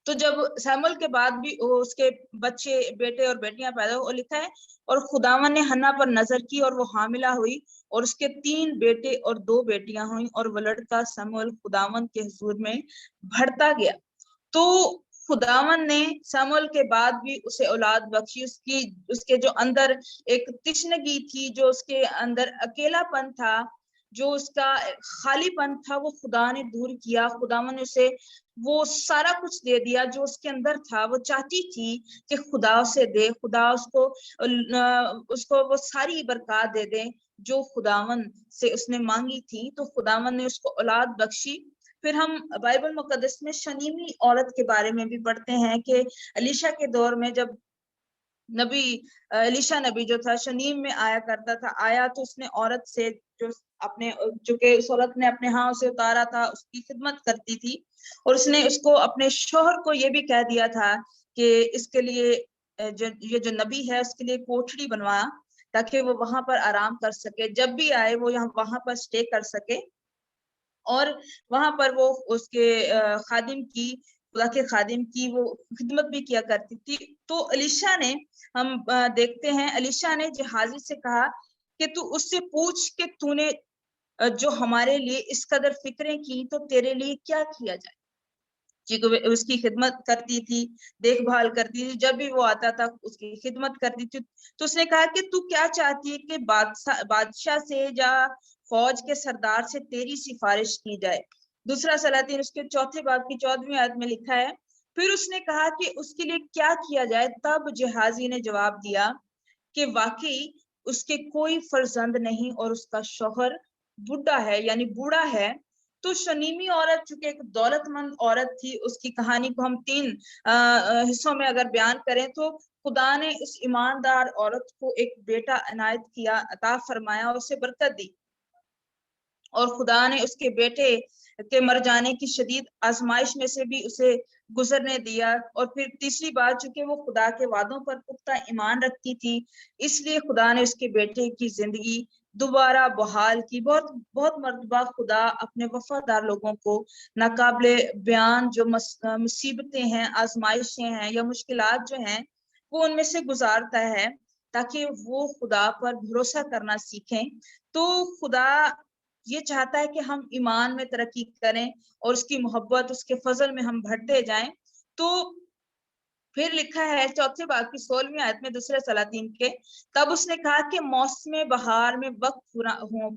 तो जब शमूएल के बाद भी उसके बच्चे, बेटे और बेटियां पैदा हुए, लिखा है और खुदावन ने हन्ना पर नजर की और वो हामिला हुई, और उसके 3 बेटे और 2 बेटियां हुई, और वो लड़का शमूएल खुदावन के हुजूर में बढ़ता गया। तो खुदावन ने शमूएल के बाद भी उसे औलाद बख्शी। उसके जो अंदर एक तिश्नगी थी, जो उसके अंदर अकेलापन था, जो उसका खालीपन था, वो खुदा ने दूर किया। खुदावन ने उसे वो सारा कुछ दे दिया जो उसके अंदर था। वो चाहती थी कि खुदा उसे दे, खुदा उसको वो सारी बरकत दे दे जो खुदावन से उसने मांगी थी। तो खुदावन ने उसको औलाद बख्शी। फिर हम बाइबल मुकद्दस में शनीमी औरत के बारे में भी पढ़ते हैं कि एलीशा के दौर में जब एलीशा नबी जो था शनीम में आया करता था, आया तो उसने औरत से जो कि उस औरत ने अपने हाथ से उतारा था, उसकी खिदमत करती थी, और उसने उसको अपने शोहर को ये भी कह दिया था कि इसके लिए ये जो नबी है उसके लिए कोठरी बनवा, ताकि वो वहां पर आराम कर सके, जब भी आए वो वहां पर स्टे कर सके, और वहां पर वो उसके खुदा के खादिम की वो खिदमत भी किया करती थी। तो एलीशा ने, हम देखते हैं, एलीशा ने जहाजी से कहा कि तू उससे पूछ कि तूने जो हमारे लिए इस कदर फिक्रें की तो तेरे लिए क्या किया जाए। क्योंकि उसकी खिदमत करती थी, देखभाल करती थी, जब भी वो आता था उसकी खिदमत करती थी। तो उसने कहा कि तू क्या चाहती है कि बादशाह से या फौज के सरदार से तेरी सिफारिश की जाए। दूसरा सलातीन उसके चौथे बाब की 14वीं आयत में लिखा है, फिर उसने कहा कि उसके लिए क्या किया जाए। तब जहाजी ने जवाब दिया कि वाकई उसके कोई फर्जंद नहीं और उसका शौहर बुढ़ा है, यानी बूढ़ा है। तो शनीमी औरत चूंकि एक दौलतमंद औरत थी, उसकी कहानी को हम 3 हिस्सों में अगर बयान करें तो खुदा ने उस ईमानदार औरत को एक बेटा इनायत किया, अता फरमाया और उसे बरकत दी, और खुदा ने उसके बेटे के मर जाने की शदीद आजमाइश में से भी उसे गुजरने दिया। और फिर तीसरी बात, चूंकि वो खुदा के वादों पर पुख्ता ईमान रखती थी, इसलिए खुदा ने उसके बेटे की जिंदगी दोबारा बहाल की। बहुत बहुत मर्तबा खुदा अपने वफादार लोगों को नाकाबिले बयान जो मुसीबतें हैं, आजमाइशें हैं या मुश्किलात जो हैं, वो उनमें से गुजारता है ताकि वो खुदा पर भरोसा करना सीखें। तो खुदा ये चाहता है कि हम ईमान में तरक्की करें और उसकी मोहब्बत, उसके फजल में हम बढ़ते जाएं। तो फिर लिखा है 4 बाब की 16वीं आयत में दूसरे सलातीन के, तब उसने कहा कि मौसम बहार में वक्त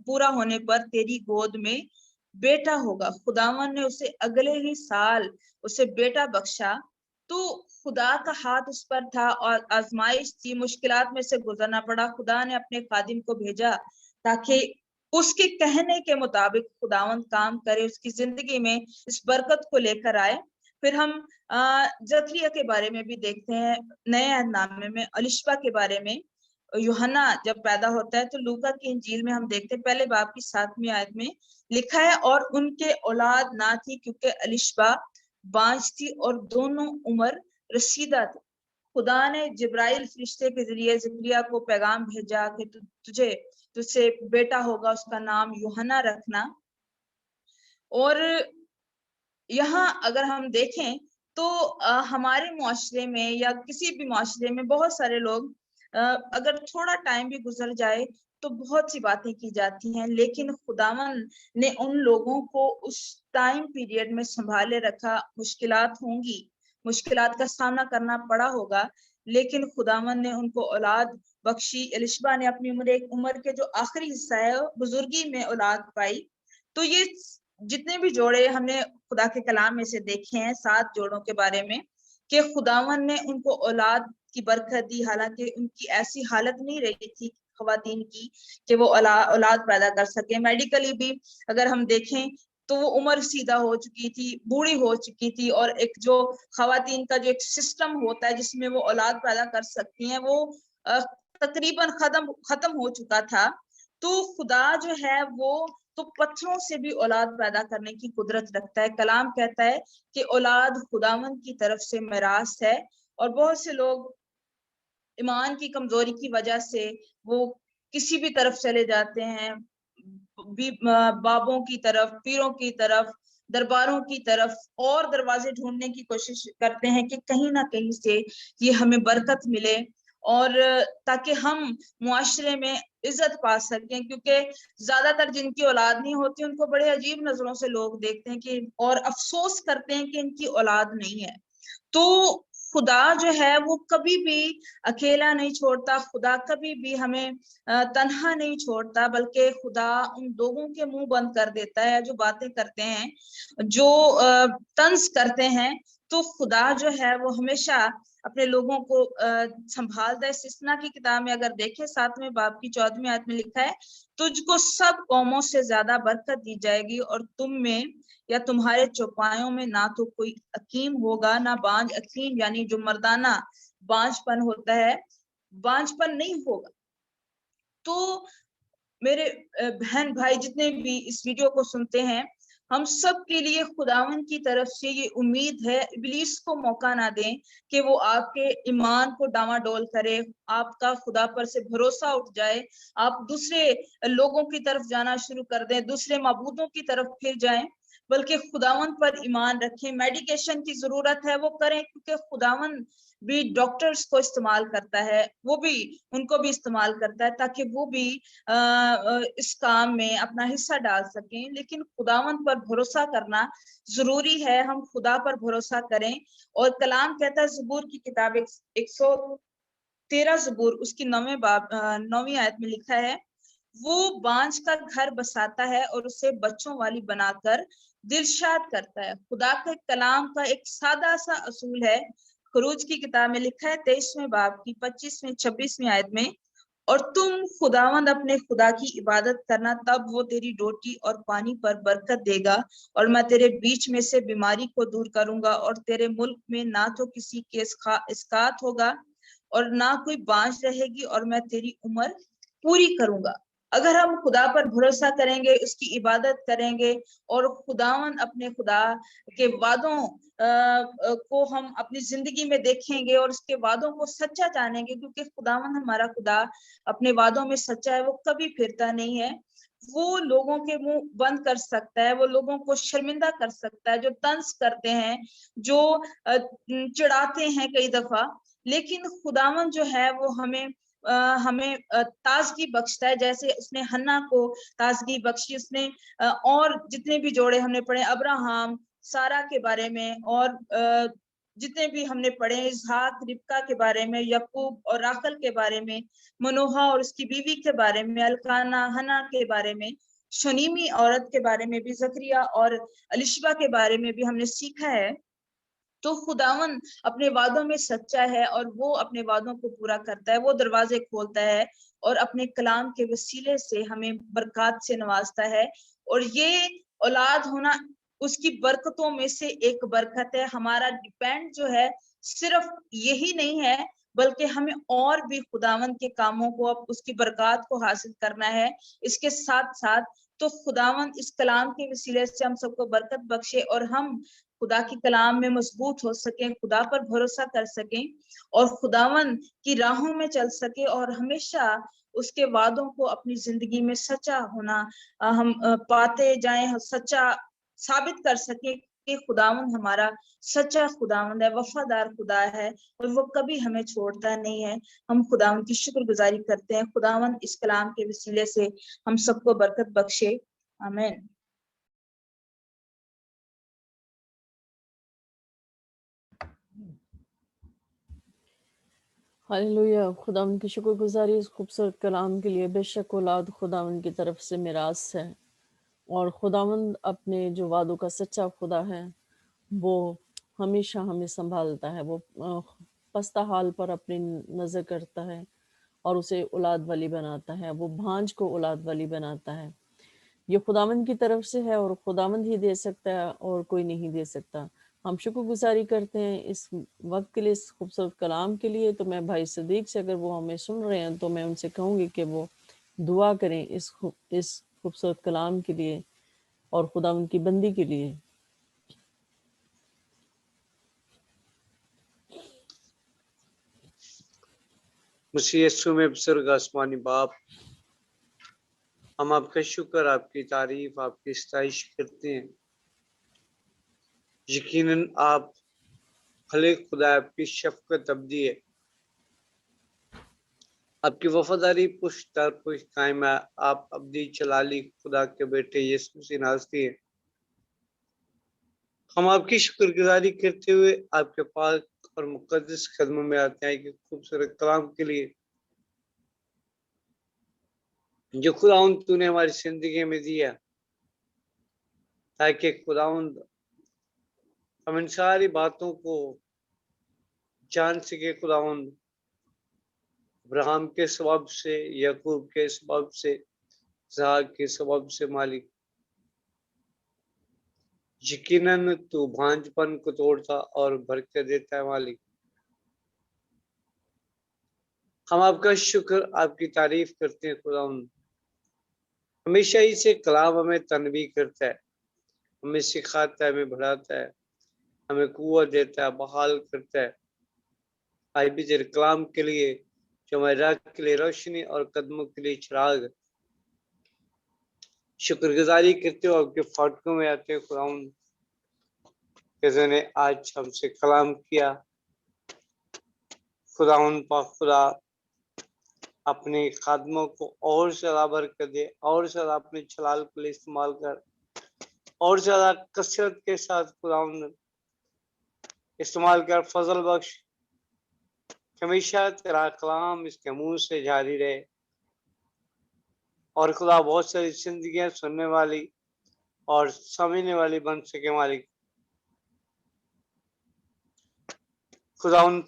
पूरा होने पर तेरी गोद में बेटा होगा। खुदावन ने उसे अगले ही साल उसे बेटा बख्शा। तो खुदा का हाथ उस पर था और आजमाइश थी, मुश्किलात में से गुजरना पड़ा। खुदा ने अपने खादिम को भेजा ताकि उसके कहने के मुताबिक खुदावन काम करे, उसकी जिंदगी में इस बरकत को लेकर आए। फिर हम जकरिया के बारे में भी देखते हैं, नए अहदनामे में अलिशबा के बारे में। यूहन्ना जब पैदा होता है तो लूका की इंजील में हम देखते हैं पहले बाब की 7वीं आयत में लिखा है, और उनके औलाद ना थी क्योंकि अलिशबा बांझ थी और दोनों उम्र रसीदा थी। खुदा ने जिब्राइल फरिश्ते के जरिए जकरिया को पैगाम भेजा कि तुझसे बेटा होगा, उसका नाम यूहन्ना रखना। और यहाँ अगर हम देखें तो हमारे मुआशरे में या किसी भी मुआशरे में बहुत सारे लोग अगर थोड़ा टाइम भी गुजर जाए तो बहुत सी बातें की जाती हैं, लेकिन खुदावन ने उन लोगों को उस टाइम पीरियड में संभाले रखा। मुश्किलात होंगी, मुश्किलात का सामना करना पड़ा होगा, लेकिन खुदावन ने उनको औलाद बख्शी। एलिशबा ने अपनी उम्र के जो आखिरी हिस्सा है बुजुर्गी में औलाद पाई। तो ये जितने भी जोड़े हमने खुदा के कलाम में से देखे हैं 7 जोड़ों के बारे में कि खुदावन ने उनको औलाद की बरकत दी, हालांकि उनकी ऐसी हालत नहीं रही थी खवातीन की कि वो औलाद पैदा कर सके। मेडिकली भी अगर हम देखें तो वो उम्र सीधा हो चुकी थी, बूढ़ी हो चुकी थी, और एक जो खवातीन का जो एक सिस्टम होता है जिसमें वो औलाद पैदा कर सकती हैं वो तकरीबन खत्म हो चुका था। तो खुदा जो है वो तो पत्थरों से भी औलाद पैदा करने की कुदरत रखता है। कलाम कहता है कि औलाद खुदावन की तरफ से मिरास है, और बहुत से लोग ईमान की कमजोरी की वजह से वो किसी भी तरफ चले जाते हैं, बाबों की तरफ, पीरों की तरफ, दरबारों की तरफ, और दरवाजे ढूंढने की कोशिश करते हैं कि कहीं ना कहीं से ये हमें बरकत मिले और ताकि हम मुआशरे में इज्जत पा सकें। क्योंकि ज्यादातर जिनकी औलाद नहीं होती उनको बड़े अजीब नजरों से लोग देखते हैं कि और अफसोस करते हैं कि इनकी औलाद नहीं है। तो खुदा जो है वो कभी भी अकेला नहीं छोड़ता, खुदा कभी भी हमें तन्हा नहीं छोड़ता, बल्कि खुदा उन लोगों के मुंह बंद कर देता है जो बातें करते हैं, जो तंज करते हैं। तो खुदा जो है वो हमेशा अपने लोगों को संभालता है। सिस्ना की किताब में अगर देखें 7वें बाब की 14वीं आयत में लिखा है, तुझको सब कौमों से ज्यादा बरकत दी जाएगी और तुम में या तुम्हारे चौपायों में ना तो कोई अकीम होगा ना बांझ। अकीम यानी जो मर्दाना बांझपन होता है, बांझपन नहीं होगा। तो मेरे बहन भाई जितने भी इस वीडियो को सुनते हैं, हम सब के लिए खुदावन की तरफ से ये उम्मीद है, इब्लीस को मौका ना दें कि वो आपके ईमान को डामाडोल करे, आपका खुदा पर से भरोसा उठ जाए, आप दूसरे लोगों की तरफ जाना शुरू कर दें, दूसरे माबूदों की तरफ फिर जाएं, बल्कि खुदावन पर ईमान रखें। मेडिकेशन की जरूरत है वो करें, क्योंकि खुदावन भी डॉक्टर्स को इस्तेमाल करता है, वो भी उनको भी इस्तेमाल करता है ताकि वो भी इस काम में अपना हिस्सा डाल सकें। लेकिन खुदावन पर भरोसा करना जरूरी है, हम खुदा पर भरोसा करें। और कलाम कहता है ज़बूर की किताब 113 ज़बूर उसकी 9वीं आयत में लिखा है, वो बांझ का घर बसाता है और उसे बच्चों वाली बनाकर दिलशाद करता है। खुदा के कलाम का एक सादा सा असूल है। खरूज की किताब में लिखा है 23वें बाब की 25वीं 26वीं आयत में, और तुम खुदावंद अपने खुदा की इबादत करना, तब वो तेरी रोटी और पानी पर बरकत देगा, और मैं तेरे बीच में से बीमारी को दूर करूंगा, और तेरे मुल्क में ना तो किसी के इसकात होगा और ना कोई बांझ रहेगी, और मैं तेरी उम्र पूरी करूंगा। अगर हम खुदा पर भरोसा करेंगे, उसकी इबादत करेंगे और खुदावन अपने खुदा के वादों को हम अपनी जिंदगी में देखेंगे और उसके वादों को सच्चा जानेंगे, क्योंकि खुदावन हमारा खुदा अपने वादों में सच्चा है, वो कभी फिरता नहीं है। वो लोगों के मुंह बंद कर सकता है, वो लोगों को शर्मिंदा कर सकता है जो तंज करते हैं, जो चिढ़ाते हैं कई दफा, लेकिन खुदावन जो है वो हमें ताजगी बख्शता है, जैसे उसने हन्ना को ताजगी बख्शी। उसने और जितने भी जोड़े हमने पढ़े, अब्राहम, सारा के बारे में, और जितने भी हमने पढ़े, इसहाक रिबका के बारे में, यकूब और राखल के बारे में, मनोहा और उसकी बीवी के बारे में, अलकाना हना के बारे में, शनीमी औरत के बारे में भी, जकरिया और अलिशबा के बारे में भी हमने सीखा है। तो खुदावन अपने वादों में सच्चा है और वो अपने वादों को पूरा करता है, वो दरवाजे खोलता है और अपने कलाम के वसीले से हमें बरकत से नवाजता है। और ये औलाद होना उसकी बरकतों में से एक बरकत है। हमारा डिपेंड जो है सिर्फ यही नहीं है, बल्कि हमें और भी खुदावन के कामों को, अब उसकी बरकत को हासिल करना है। इसके साथ साथ तो खुदावन इस कलाम के वसीले से हम सबको बरकत बख्शे और हम खुदा की कलाम में मजबूत हो सकें, खुदा पर भरोसा कर सकें और खुदावन की राहों में चल सके और हमेशा उसके वादों को अपनी जिंदगी में सच्चा होना हम पाते जाएं, सच्चा साबित कर सके कि खुदावन हमारा सच्चा खुदावन है, वफादार खुदा है और वो कभी हमें छोड़ता नहीं है। हम खुदावन की शुक्रगुजारी करते हैं। खुदावन इस कलाम के वसीले से हम सबको बरकत बख्शे। आमीन। हालेलुया। खुदावंद की शुक्रगुजारी इस खूबसूरत कलाम के लिए। बेशक औलाद खुदावंद की तरफ से मिरास है और खुदावंद अपने जो वादों का सच्चा खुदा है वो हमेशा हमें संभालता है। वो पस्ता हाल पर अपनी नज़र करता है और उसे औलाद वाली बनाता है। वो भांज को औलाद वाली बनाता है। ये खुदावंद की तरफ से है और खुदावंद ही दे सकता है और कोई नहीं दे सकता। हम शुक्रगुजारी करते हैं इस वक्त के लिए, इस खूबसूरत कलाम के लिए। तो मैं भाई सदीक से, अगर वो हमें सुन रहे हैं, तो मैं उनसे कहूँगी कि वो दुआ करें इस खूबसूरत कलाम के लिए और खुदावंद की बंदी के लिए। मसीह यीशु में बुजुर्ग आसमानी बाप, हम आपका शुक्र, आपकी तारीफ, आपकी सताइश करते हैं। यकीनन आप भले खुदा, आपकी शफकत अब्दी है, आपकी वफादारी पुष्ट दर पुष्ट कायम है। आप अब्दी जलाली खुदा के बेटे यीशु मसीह नाज़री है। हम आपकी शुक्रगुजारी करते हुए आपके पाक और मुकद्दस कदमों में आते हैं कि खूबसूरत कलाम के लिए जो खुदावंद तूने हमारी जिंदगी में दिया, ताकि खुदावंद हम इन सारी बातों को जान सके। खुदावंद अब्राहम के सबब से, याकूब के सबब से, इसहाक के सबब से मालिक, यकीनन तू भांजपन को तोड़ता और बरकत देता है मालिक। हम आपका शुक्र, आपकी तारीफ करते हैं खुदावंद। हमेशा ही से कलाम हमें तनबीह करता है, हमें सिखाता है, हमें बढ़ाता है, हमें कुव्वत देता है, बहाल करता है। आज भी तेरे कलाम के लिए जो हमारे राह के लिए रोशनी और कदमों के लिए चिराग, शुक्रगुजारी करते हो। आपके फाटकों में आते हो खुदावंद, कि ने आज हमसे कलाम किया। खुदावंद पाक खुदा अपने खादमों को और ज्यादा बरकत दे, और ज्यादा अपने छलाल के लिए इस्तेमाल कर, और ज्यादा कसरत के साथ खुदावंद इस्तेमाल कर, फजल बख्श। हमेशा तेरा कलाम इसके मुंह से जारी रहे और खुदा बहुत सारी जिंदगियां सुनने वाली और समझने वाली बन सके मालिक। खुदा हम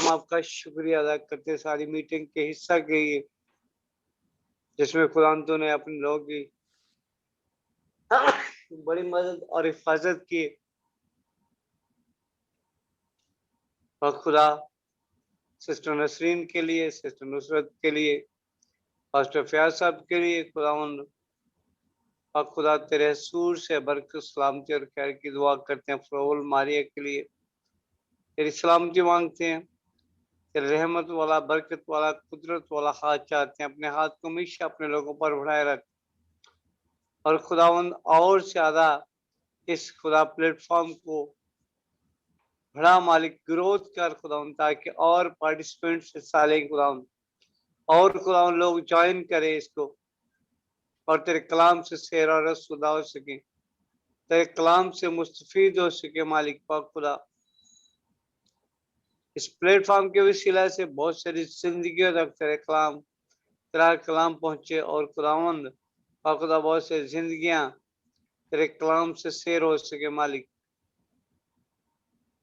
आपका शुक्रिया अदा करते सारी मीटिंग के हिस्सा के लिए, जिसमें खुदा ने अपने लोगों की बड़ी मदद और हिफाजत की। और खुदा सिस्टर नसरीन के लिए, सिस्टर नुसरत के लिए, पास्टर फयाज साहब के लिए खुदावंद, और खुदा तेरे हसूर से बरकत, सलामती और खैर की दुआ करते हैं। फरोल मारिया के लिए तेरी सलामती मांगते हैं, तेरे रहमत वाला, बरकत वाला, कुदरत वाला हाथ चाहते हैं। अपने हाथ को हमेशा अपने लोगों पर बढ़ाए रख और खुदावंद और ज्यादा इस खुदा प्लेटफॉर्म को बड़ा मालिक ग्रोथ कर खुदावंद, ताकि और पार्टिसिपेंट्स हिस्सा लें खुदावंद, और खुदावंद लोग ज्वाइन करें इसको और तेरे कलाम से सैर और रस खुदा हो सके, तेरे कलाम से मुस्तफीद हो सके मालिक पाक खुदा। इस प्लेटफॉर्म के वसीला से बहुत सारी जिंदगियों तक तेरा कलाम पहुंचे और खुदावंद खुदा बहुत सारी जिंदगियां तेरे कलाम से सैर हो सके मालिक।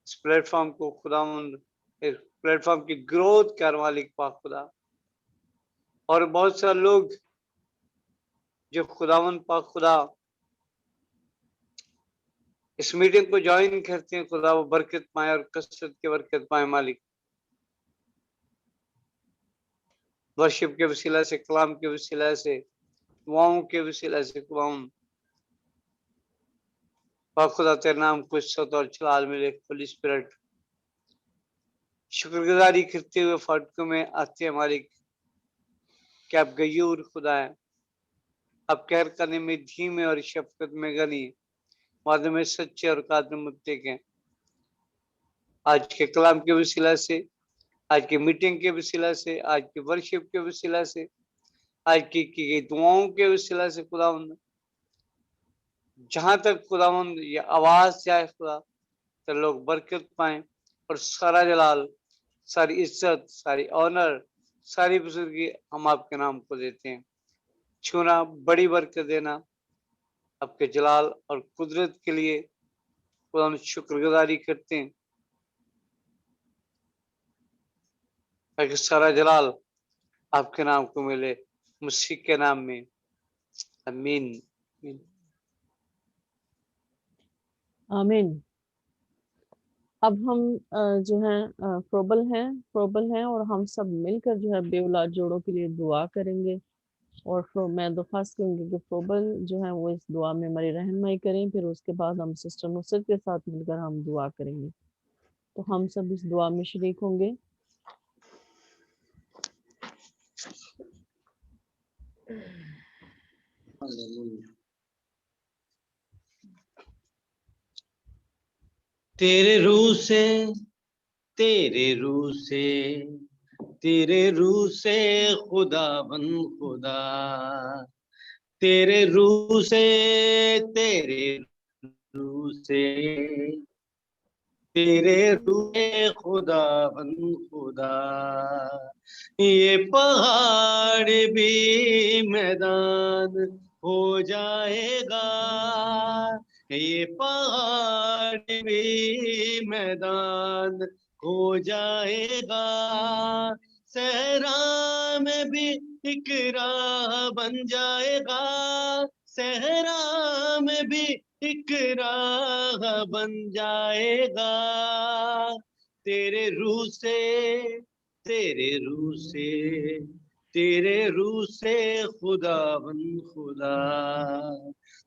इस प्लेटफॉर्म को खुदावंद, इस प्लेटफॉर्म की ग्रोथ कर मालिक पाक खुदा। और बहुत सारे लोग जो खुदावंद पाक खुदा इस मीटिंग को ज्वाइन करते हैं खुदा, वो बरकत पाए और कसरत के बरकत पाए मालिक। वर्शिप के वसीला से, कलाम के वसीला से, दुआओं के वसीला से खुदावंद पाक खुदा तेरे नाम को इज्जत और जलाल मिले। होली स्पिरिट शुक्रगुजारी करते हुए फाटकों में आते हैं मालिक कि आप गयूर खुदा है, आप कहर करने में धीमे और शफकत में गनी, वादे में सच्चे और कादिर मुत्तक़ हैं। आज के कलाम के वसीला से, आज की मीटिंग के वसीला से, आज की वर्शिप के वसीला से, आज की गई दुआओं के वसीला से खुदावंद, जहां तक खुदावंद ये आवाज जाए खुदा, तो लोग बरकत पाएं और सारा जलाल, सारी इज्जत, सारी ऑनर, सारी बुजुर्गी हम आपके नाम को देते हैं। छूना, बड़ी बरकत देना, आपके जलाल और कुदरत के लिए खुदा शुक्रगुजारी करते हैं, ताकि सारा जलाल आपके नाम को मिले, मसीह के नाम में, आमीन। आमीन। अब हम जो है प्रोबल हैं और हम सब मिलकर जो है बेऔलाद जोड़ों के लिए दुआ करेंगे। और मैं दरख्वास्त करूँगी कि प्रोबल जो है वो इस दुआ में हमारी रहनुमाई करें, फिर उसके बाद हम सिस्टर नुसरत के साथ मिलकर हम दुआ करेंगे। तो हम सब इस दुआ में शरीक होंगे। तेरे रूह से, तेरे रूह से, तेरे रूह से खुदा बन खुदा, तेरे रूह से, तेरे रूह से, तेरे रूह से खुदा बन खुदा, ये पहाड़ भी मैदान हो जाएगा, ये पहाड़ भी मैदान हो जाएगा, सहरा में भी एक राह बन जाएगा, सहरा में भी एक राह बन जाएगा, तेरे रूह से, तेरे रूह से, तेरे रूह से खुदा बन खुदा,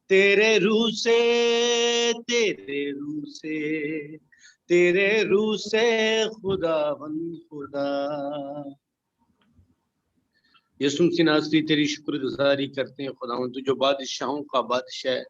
तेरे रूह से, तेरे रूह से, तेरे रूह से खुदा बन खुदा। यसुम सी नासरी तेरी शुक्रगुजारी करते हैं खुदावन, तू जो बादशाहों का बादशाह है,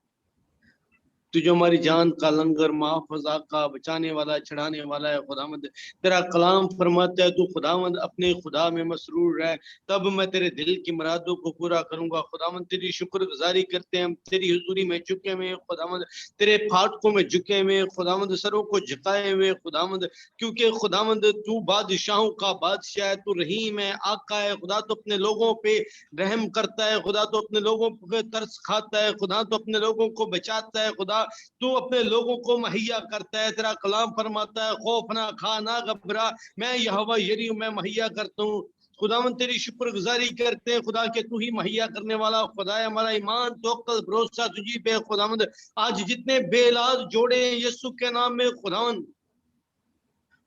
तू जो हमारी जान का लंगर, मुआफ़ज़ा का बचाने वाला, छड़ाने वाला है खुदावंद। तेरा कलाम फरमाता है तू खुदावंद अपने खुदा में मसरूर रह, तब मैं तेरे दिल की मुरादों को पूरा करूंगा। खुदावंद तेरी शुक्रगुजारी करते हैं, हम तेरी हुजूरी में झुके हुए खुदावंद, तेरे फाटकों में झुके हुए खुदावंद, सरों को झुकाए हुए खुदावंद, क्योंकि खुदावंद तू बादशाहों का बादशाह है, तू रहीम है, आका है खुदा, तो अपने लोगों पे रहम करता है खुदा, तो अपने लोगों पे तरस खाता है खुदा, तो अपने लोगों को बचाता है खुदा, तू अपने लोगों को मुहैया करता है। तेरा कलाम फरमाता है खौफ ना खा ना घबरा, मैं यहोवा यरी हूं, मैं मुहैया करता हूँ। खुदावंद तेरी शुक्रगुजारी करते हैं खुदा के तू ही मुहैया करने वाला खुदा है। हमारा ईमान तवक्कुल भरोसा तुझी पे खुदावंद। आज जितने बेलाद जोड़े हैं यीशु के नाम में खुदावंद,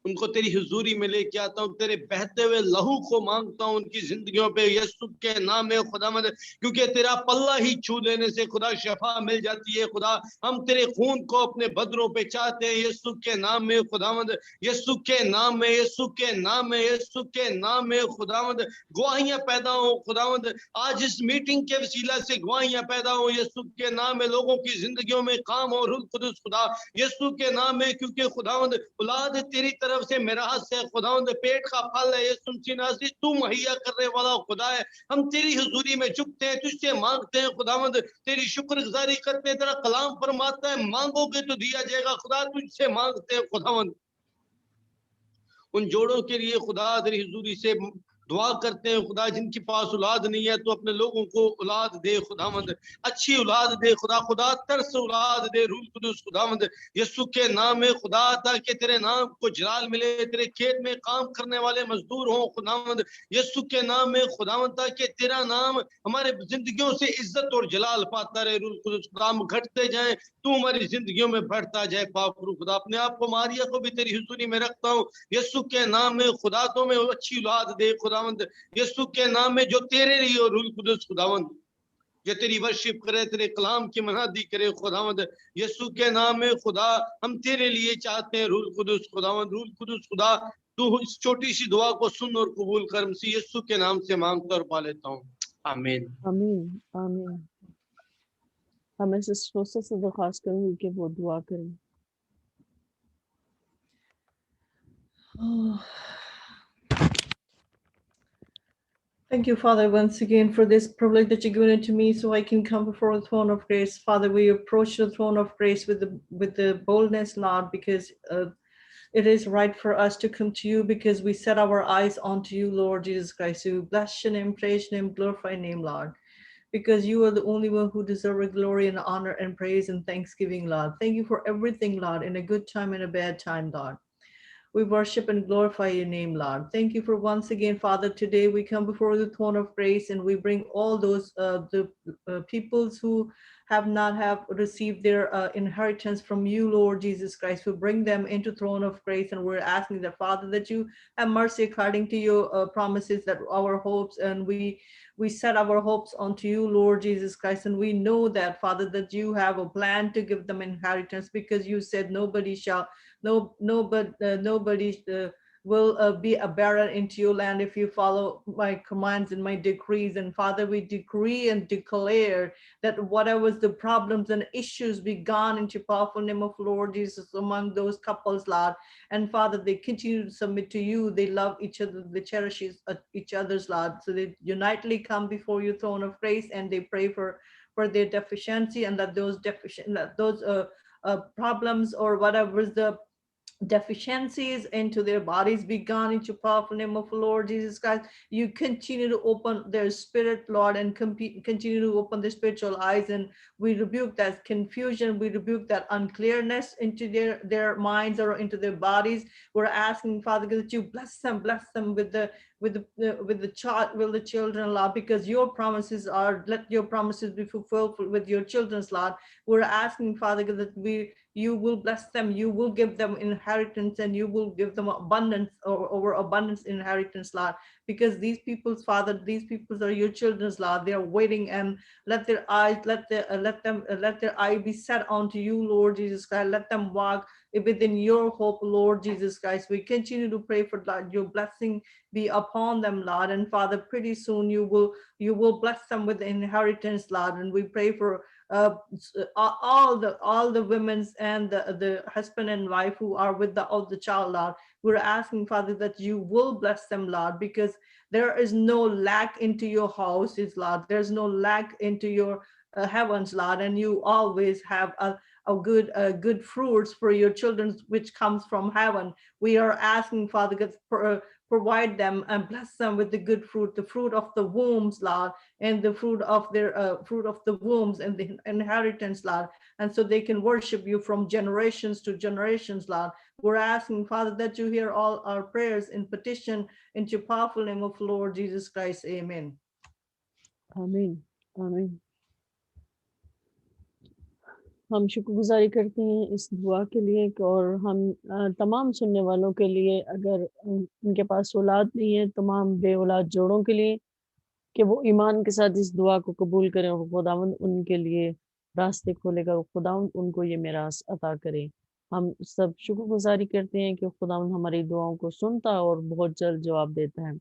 उनको तेरी हुजूरी में लेके आता हूँ, तेरे बहते हुए लहू को मांगता हूँ उनकी जिंदगियों पे यीशु के नाम में खुदावंद, क्योंकि तेरा पल्ला ही छू लेने से खुदा शफा मिल जाती है खुदा। हम तेरे खून को अपने बदरों पे चाहते हैं यीशु के नाम में खुदावंद, यीशु के नाम में, यीशु के नाम में, यीशु के नाम में खुदावंद। गवाहियां पैदा हो खुदावंद, आज इस मीटिंग के वसीला से गवाहियां पैदा हो यीशु के नाम में, लोगों की जिंदगियों में काम हो रूह कुदस खुदा यीशु के नाम में, क्योंकि खुदावंद औलाद तेरी तरफ से मिरास है खुदावंद, पेट का फल है यीशु नाज़री, तू मुहैया करने वाला खुदा है। हम तेरी हुजूरी में झुकते हैं, तुझसे मांगते हैं खुदावंद, तेरी शुक्रगुजारी करते हैं। तेरा कलाम फरमाता है मांगोगे तो दिया जाएगा खुदा, तुझसे मांगते हैं खुदावंद, ان جوڑوں کے لیے خدا تیری حضوری سے دعا کرتے ہیں خدا جن کے پاس اولاد نہیں ہے تو اپنے لوگوں کو اولاد دے خداوند، اچھی اولاد دے خدا، خدا ترس اولاد دے روح القدس خداوند یسوع کے نام میں خدا، تاکہ تیرے نام کو جلال ملے، تیرے کھیت میں کام کرنے والے مزدور ہوں خداوند یسوع کے نام میں خداوند، تاکہ تیرا نام ہمارے زندگیوں سے عزت اور جلال پاتا رہے روح القدس خدا، ہم گھٹتے جائیں تو ہماری زندگیوں میں بڑھتا جائے پاک روح خدا، اپنے آپ کو ماریا کو بھی تیری حضوری میں رکھتا ہوں یسوع کے نام میں خدا، تو میں اچھی اولاد دے خداوند یسوع کے نام میں جو تیرے لیے اور روح القدس خداوند جو تیری ورشپ کرے، تیرے کلام کی منادی کرے خداوند یسوع کے نام میں خدا، ہم تیرے لیے چاہتے ہیں روح القدس خداوند، روح القدس خدا تو اس چھوٹی سی دعا کو سن اور قبول کر، مسیح یسوع کے نام سے مانگتا اور پا لیتا ہوں، آمین۔ آمین آمین۔ ہمیں سسٹر سے درخواست کروں گی کہ وہ دعا کریں۔ Oh. Thank you, Father, once again for this privilege that you've given to me so I can come before the throne of grace. Father, we approach the throne of grace with the boldness, Lord, because it is right for us to come to you because we set our eyes onto you, Lord Jesus Christ. We bless your name, praise your name, glorify your name, Lord, because you are the only one who deserves glory and honor and praise and thanksgiving, Lord. Thank you for everything, Lord, in a good time and a bad time, Lord. We worship and glorify your name, Lord. Thank you for once again, Father. Today we come before the throne of grace and we bring all those peoples who have not have received their inheritance from you, Lord Jesus Christ. We bring them into throne of grace and we're asking that, Father, that you have mercy according to your promises, that our hopes, and we set our hopes onto you, Lord Jesus Christ. And we know that, Father, that you have a plan to give them inheritance because you said nobody will be a barren into your land if you follow my commands and my decrees. And Father, we decree and declare that whatever the problems and issues be gone into powerful name of Lord Jesus among those couples, Lord. And Father, they continue to submit to you. They love each other. They cherish each other's, Lord. So they unitedly come before your throne of grace and they pray for their deficiency, and that those problems or whatever is the deficiencies into their bodies be gone into powerful name of Lord Jesus Christ. You continue to open their spirit, Lord, and continue to open their spiritual eyes, and we rebuke that confusion, we rebuke that unclearness into their minds or into their bodies. We're asking, Father, that you bless them with the children, Lord, because your promises are, let your promises be fulfilled with your children's, Lord. We're asking, Father, that you will bless them, you will give them inheritance, and you will give them abundance over abundance inheritance, Lord, because these people's, Father, these peoples are your children's, Lord. They are waiting, and let their eye be set onto you, Lord Jesus Christ. Let them walk within your hope, Lord Jesus Christ. We continue to pray for that your blessing be upon them, Lord. And Father, pretty soon you will bless them with the inheritance, Lord. And we pray for all the women's and the husband and wife who are with the child, Lord. We're asking, Father, that you will bless them, Lord, because there is no lack into your houses, Lord. There's no lack into your heavens, Lord, and you always have a good fruits for your children, which comes from heaven. We are asking, Father, God, provide them and bless them with the good fruit, the fruit of the wombs, Lord, and the fruit of their fruit of the wombs and the inheritance, Lord, and so they can worship you from generations to generations, Lord. We're asking, Father, that you hear all our prayers in petition into powerful name of Lord Jesus Christ. Amen. آمین آمین۔ ہم شکر گزاری کرتے ہیں اس دعا کے لیے، اور ہم تمام سننے والوں کے لیے، اگر ان کے پاس اولاد نہیں ہے، تمام بے اولاد جوڑوں کے لیے، کہ وہ ایمان کے ساتھ اس دعا کو قبول کریں اور خداوند ان کے لیے راستے کھولے گا، خداوند ان کو یہ میراث عطا کرے۔ ہم سب شکر گزاری کرتے ہیں کہ خداوند ہماری دعاؤں کو سنتا اور بہت جلد جواب دیتا ہے،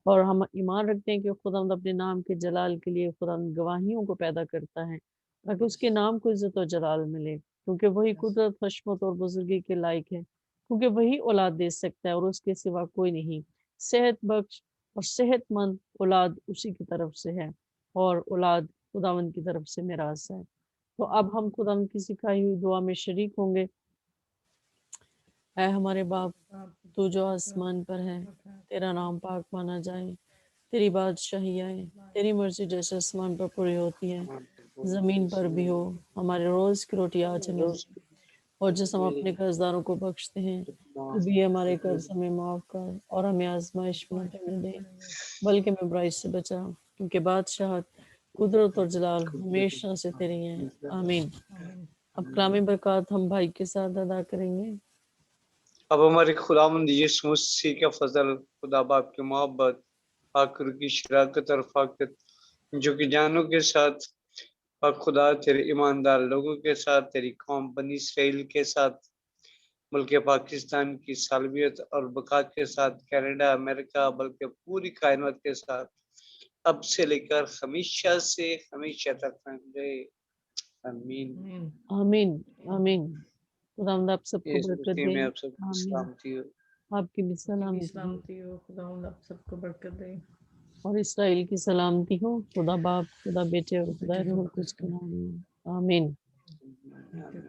اور ہم ایمان رکھتے ہیں کہ خداوند اپنے نام کے جلال کے لیے خداوند گواہیوں کو پیدا کرتا ہے تاکہ اس کے نام کو عزت و جلال ملے، کیونکہ وہی قدرت، حشمت اور بزرگی کے لائق ہے، کیونکہ وہی اولاد دے سکتا ہے اور اس کے سوا کوئی نہیں۔ صحت بخش اور صحت مند اولاد اسی کی طرف سے ہے، اور اولاد خداوند کی طرف سے میراث ہے۔ تو اب ہم خداوند کی سکھائی ہوئی دعا میں شریک ہوں گے۔ اے ہمارے باپ تو جو آسمان پر ہے تیرا نام پاک مانا جائے، تیری بادشاہی آئے، تیری مرضی جیسے آسمان پر پوری ہوتی ہے زمین پر بھی ہو۔ ہمارے روز کی روٹی آج ہمیں دے، اور جس ہم اپنے قرضداروں کو بخشتے ہیں تو بھی ہمارے قرض ہمیں معاف کر، اور ہمیں آزمائش میں نہ ڈالنے دے بلکہ ہمیں برائی سے بچا، کیونکہ بادشاہت، قدرت اور جلال ہمیشہ سے تیری ہیں، آمین۔ اب کلام برکات ہم بھائی کے ساتھ ادا کریں گے۔ اب ہمارے خداوند یسوع مسیح کا فضل، خدا باپ کی محبت، پاک روح کی شراکت اور رفاقت جو کہ جانوں کے ساتھ، پاک خدا تیرے ایماندار لوگوں کے ساتھ، تیری قوم بنی اسرائیل کے ساتھ، ملک پاکستان کی سالمیت اور بقا کے ساتھ، کینیڈا، امریکہ، بلکہ پوری کائنات کے ساتھ اب سے لے کر ہمیشہ سے ہمیشہ تک رہے، آمین۔ آمین آمین۔ خداوند آپ سب کو یسوع برکت مسیح دے، میں آپ سب کو آمین۔ سلامتی ہو۔ آپ کی بھی سلامتی سلامتی ہو، خداوند آپ سب کو برکت دے۔ اور اسرائیل کی سلامتی ہو، خدا باپ، خدا بیٹے اور خدا روح القدس کے نام میں، آمین۔